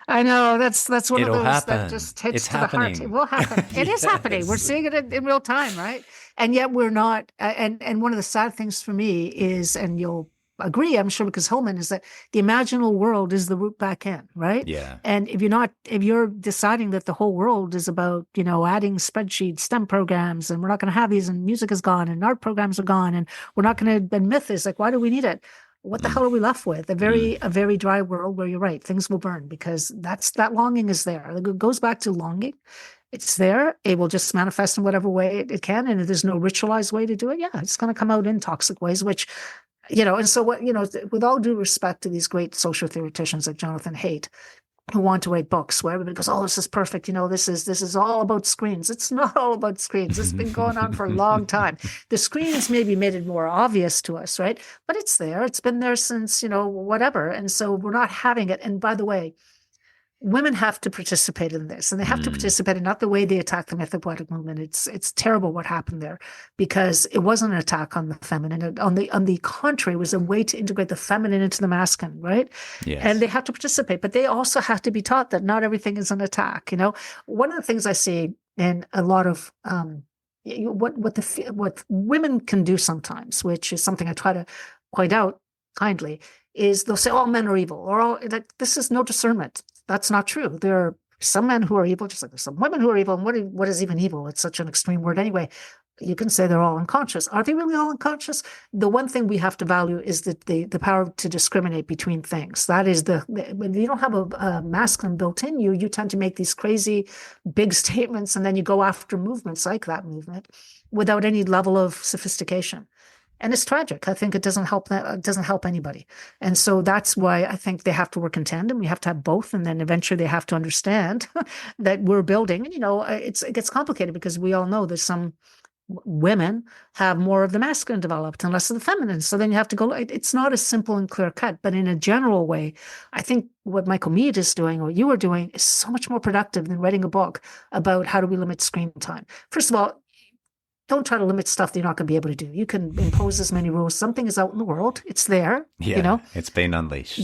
I know that's one It'll of those happen. that just hits it's to happening. the heart. It will happen. It is happening. We're seeing it in real time, right? And yet we're not. And one of the sad things for me is, and you'll agree, I'm sure, because Hillman, is that the imaginal world is the route back in, right? Yeah. And if you're deciding that the whole world is about, adding spreadsheets, STEM programs, and we're not going to have these, and music is gone, and art programs are gone, and we're not going to, and myth is like, why do we need it? what the hell are we left with? A very dry world where you're right, things will burn because that longing is there. It goes back to longing. It's there. It will just manifest in whatever way it can. And if there's no ritualized way to do it, yeah, it's going to come out in toxic ways, which, and so what, with all due respect to these great social theoreticians like Jonathan Haidt, who want to write books where everybody goes, oh, this is perfect. This is all about screens. It's not all about screens. It's been going on for a long time. The screens maybe made it more obvious to us, right? But it's there. It's been there since, whatever. And so we're not having it. And by the way, women have to participate in this, and they have to participate in not the way they attack the mythopoetic movement. It's terrible what happened there, because it wasn't an attack on the feminine. On the contrary, it was a way to integrate the feminine into the masculine, right? Yes. And they have to participate, but they also have to be taught that not everything is an attack. One of the things I see in a lot of what women can do sometimes, which is something I try to point out kindly, is they'll say all men are evil, or all like this is no discernment. That's not true. There are some men who are evil, just like there's some women who are evil. And what is even evil? It's such an extreme word anyway. You can say they're all unconscious. Are they really all unconscious? The one thing we have to value is the power to discriminate between things. That is when you don't have a masculine built in you, you tend to make these crazy big statements, and then you go after movements like that movement without any level of sophistication. And it's tragic. I think it doesn't help anybody. And so that's why I think they have to work in tandem. We have to have both. And then eventually they have to understand that we're building. And, it gets complicated because we all know that some women have more of the masculine developed and less of the feminine. So then you have to go, it's not as simple and clear cut. But in a general way, I think what Michael Mead is doing, or you are doing, is so much more productive than writing a book about how do we limit screen time. First of all, don't try to limit stuff that you're not going to be able to do. You can impose as many rules. Something is out in the world. It's there. It's been unleashed.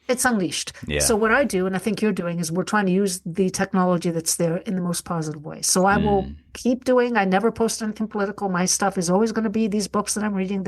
It's unleashed. Yeah. So what I do, and I think you're doing, is we're trying to use the technology that's there in the most positive way. So I will keep doing. I never post anything political. My stuff is always going to be these books that I'm reading.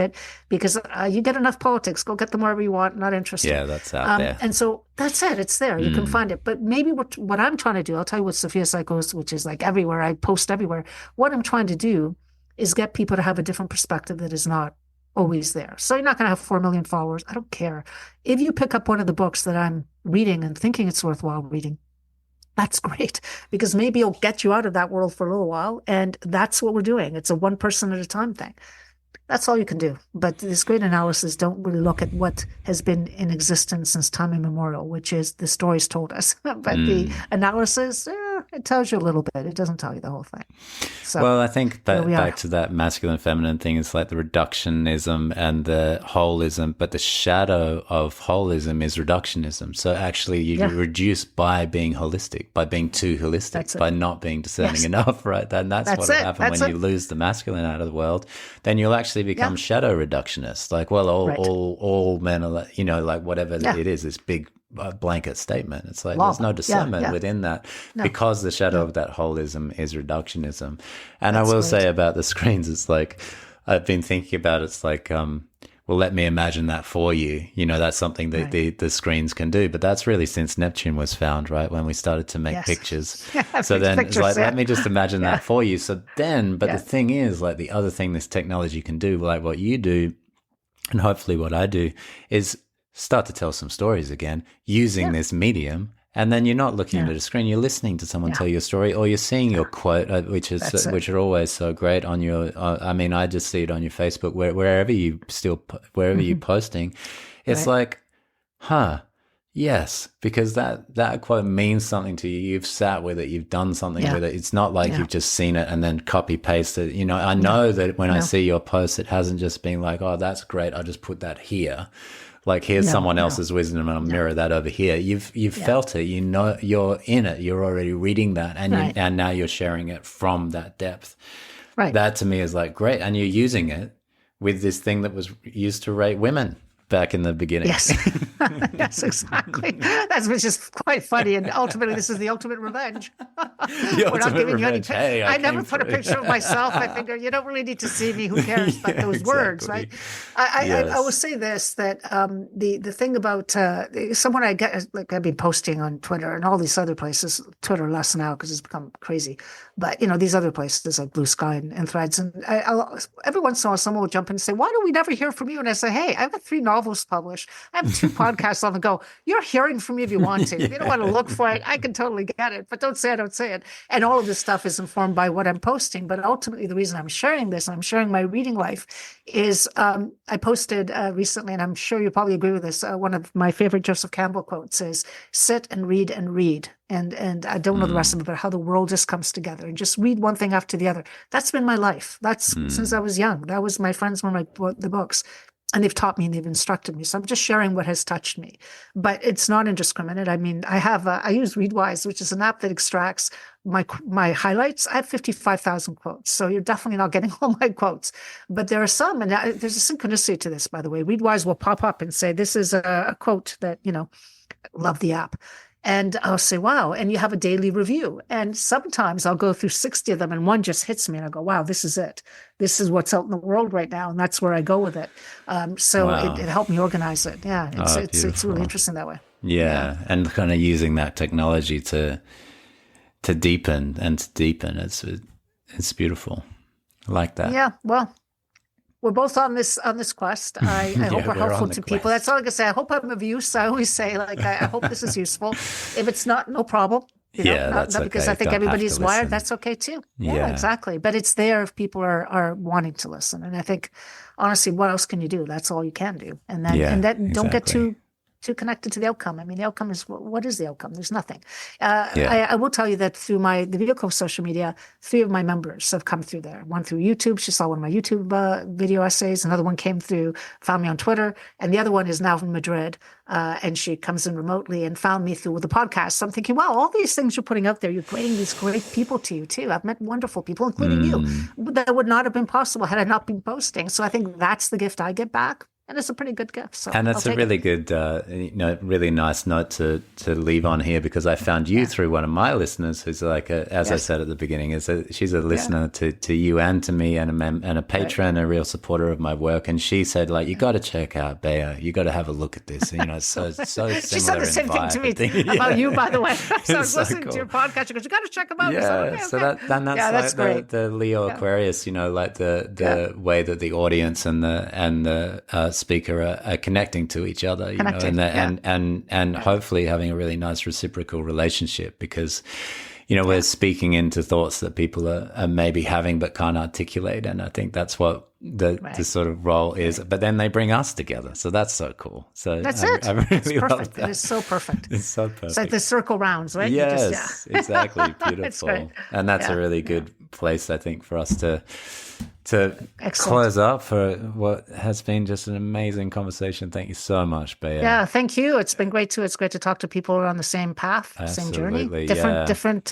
Because you get enough politics. Go get them wherever you want. Not interested. Yeah, that's out there. And so that's it. It's there. You can find it. But maybe what I'm trying to do, I'll tell you what Sophia Psychos, which is like everywhere. I post everywhere. What I'm trying to do is get people to have a different perspective that is not always there. So you're not going to have 4 million followers. I don't care. If you pick up one of the books that I'm reading and thinking it's worthwhile reading, that's great, because maybe it'll get you out of that world for a little while. And that's what we're doing. It's a one person at a time thing. That's all you can do. But this great analysis don't really look at what has been in existence since time immemorial, which is the stories told us. But the analysis, it tells you a little bit. It doesn't tell you the whole thing. So, well, I think that back to that masculine feminine thing is like the reductionism and the holism, but the shadow of holism is reductionism. So actually you reduce by being holistic, by being too holistic, by not being discerning enough, right? And that's what will happen when you lose the masculine out of the world. Then you'll actually become shadow reductionist. Like, well, all men are like, like whatever it is, this big blanket statement. It's like there's no discernment within that because the shadow of that holism is reductionism. And I will say about the screens, it's like I've been thinking about it's like well, let me imagine that for you. That's something that the screens can do. But that's really since Neptune was found, right? When we started to make pictures. So then it's like, let me just imagine that for you. So then, but the thing is, like the other thing this technology can do, like what you do, and hopefully what I do, is start to tell some stories again using this medium. And then you're not looking at a screen, you're listening to someone tell you a story, or you're seeing your quote, which are always so great on your, I just see it on your Facebook, wherever you're posting. It's like, yes, because that quote means something to you. You've sat with it, you've done something with it. It's not like you've just seen it and then copy pasted. I know that when I see your post, it hasn't just been like, oh, that's great, I'll just put that here. Like here's someone else's wisdom and I'll mirror that over here. You've felt it, you're in it, you're already reading that, and and now you're sharing it from that depth. Right. That to me is like great, and you're using it with this thing that was used to rate women back in the beginning. Yes, yes, exactly. That's which is quite funny, and ultimately, this is the ultimate revenge. We're not giving you any. Hey, I never put a picture of myself. I figure you don't really need to see me. Who cares? But those words, right? I will say this: that the thing about someone I get, like I've been posting on Twitter and all these other places. Twitter less now because it's become crazy. But, these other places like Blue Sky and Threads. And every once in a while, someone will jump in and say, why do we never hear from you? And I say, hey, I've got 3 novels published. I have 2 podcasts on the go. You're hearing from me if you want to. If you don't want to look for it, I can totally get it. But don't say I don't say it. And all of this stuff is informed by what I'm posting. But ultimately, the reason I'm sharing this, I'm sharing my reading life, is I posted recently, and I'm sure you probably agree with this, one of my favorite Joseph Campbell quotes is, sit and read and read. And I don't know the rest of it, but how the world just comes together and just read one thing after the other. That's been my life. That's since I was young. That was my friends when I bought the books. And they've taught me and they've instructed me. So I'm just sharing what has touched me. But it's not indiscriminate. I mean, I use Readwise, which is an app that extracts my highlights. I have 55,000 quotes. So you're definitely not getting all my quotes. But there are some, and there's a synchronicity to this, by the way. Readwise will pop up and say, this is a quote that, love the app. And I'll say, wow. And you have a daily review. And sometimes I'll go through 60 of them and one just hits me and I go, wow, this is it. This is what's out in the world right now. And that's where I go with it. So Wow. it helped me organize it. Yeah. It's really interesting that way. Yeah. And kind of using that technology to deepen. It's beautiful. I like that. Yeah. Well, we're both on this quest. I hope we're helpful to people. That's all I can say. I hope I'm of use. I always say, I hope this is useful. If it's not, no problem. That's not because okay. I think Don't everybody's have to wired. listen. That's okay too. Yeah. Yeah, exactly. But it's there if people are wanting to listen. And I think, honestly, what else can you do? That's all you can do. And then don't get too connected to the outcome. I mean, the outcome is, what is the outcome? There's nothing. I will tell you that through the vehicle of social media, 3 of my members have come through there. One through YouTube. She saw one of my YouTube video essays. Another one found me on Twitter. And the other one is now from Madrid. And she comes in remotely and found me through the podcast. So I'm thinking, wow, all these things you're putting out there, you're bringing these great people to you too. I've met wonderful people, including you. That would not have been possible had I not been posting. So I think that's the gift I get back. And it's a pretty good gift. So and it's a really good, really nice note to leave on here, because I found you through one of my listeners who's like, I said at the beginning, she's a listener to you and to me, and a patron, a real supporter of my work. And she said, you got to check out Béa. You got to have a look at this. So similar. She said the same thing to me about you, by the way. So I was listening to your podcast. She goes, you got to check them out. Yeah, so that's great. The Leo Aquarius, the way that the audience and the speaker are connecting to each other, and hopefully having a really nice reciprocal relationship, because we're speaking into thoughts that people are maybe having but can't articulate, and I think that's what the sort of role is. But then they bring us together, so that's so cool. So that's it. I really love that. It is so perfect. It's so perfect. It's like the circle rounds, right? Yes, exactly. Beautiful. It's great. And that's a really good place, I think, for us to Excellent. close up for what has been just an amazing conversation. Thank you so much, Béa. Yeah, thank you. It's been great too. It's great to talk to people who are on the same path, same journey, different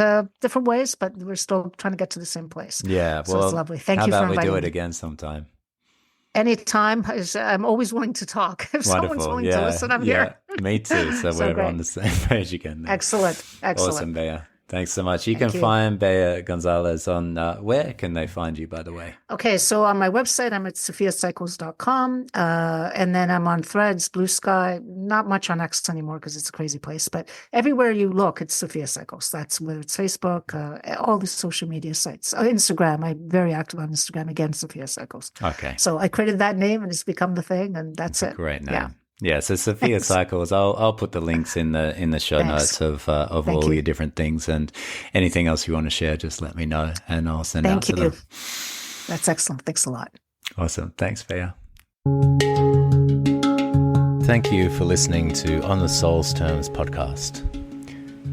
ways, but we're still trying to get to the same place. Yeah, so it's lovely. Thank you for inviting me. How about we do it again sometime? Anytime. I'm always willing to talk. If someone's willing to listen, I'm here. Me too. So we're great. on the same page again. Excellent. Awesome, Béa. Thanks so much. You can find Béa Gonzalez on, where can they find you, by the way? Okay, so on my website, I'm at sophiacycles.com. And then I'm on Threads, Blue Sky, not much on X anymore because it's a crazy place. But everywhere you look, it's Sophia Cycles. That's whether it's Facebook, all the social media sites. Instagram, I'm very active on Instagram. Again, Sophia Cycles. Okay. So I created that name and it's become the thing, and that's it. Great name. Yeah, so Sophia Cycles, I'll put the links in the show notes of all your different things, and anything else you want to share, just let me know and I'll send out to them. That's excellent. Thanks a lot. Awesome. Thanks, Béa. Thank you for listening to On the Soul's Terms podcast.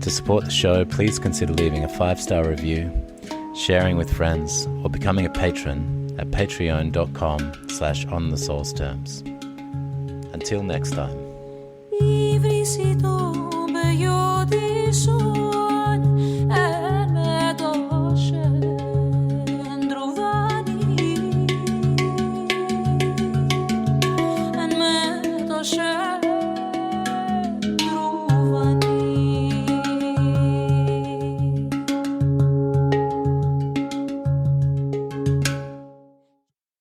To support the show, please consider leaving a 5-star review, sharing with friends, or becoming a patron at patreon.com/onthesoulsterms. Until next time.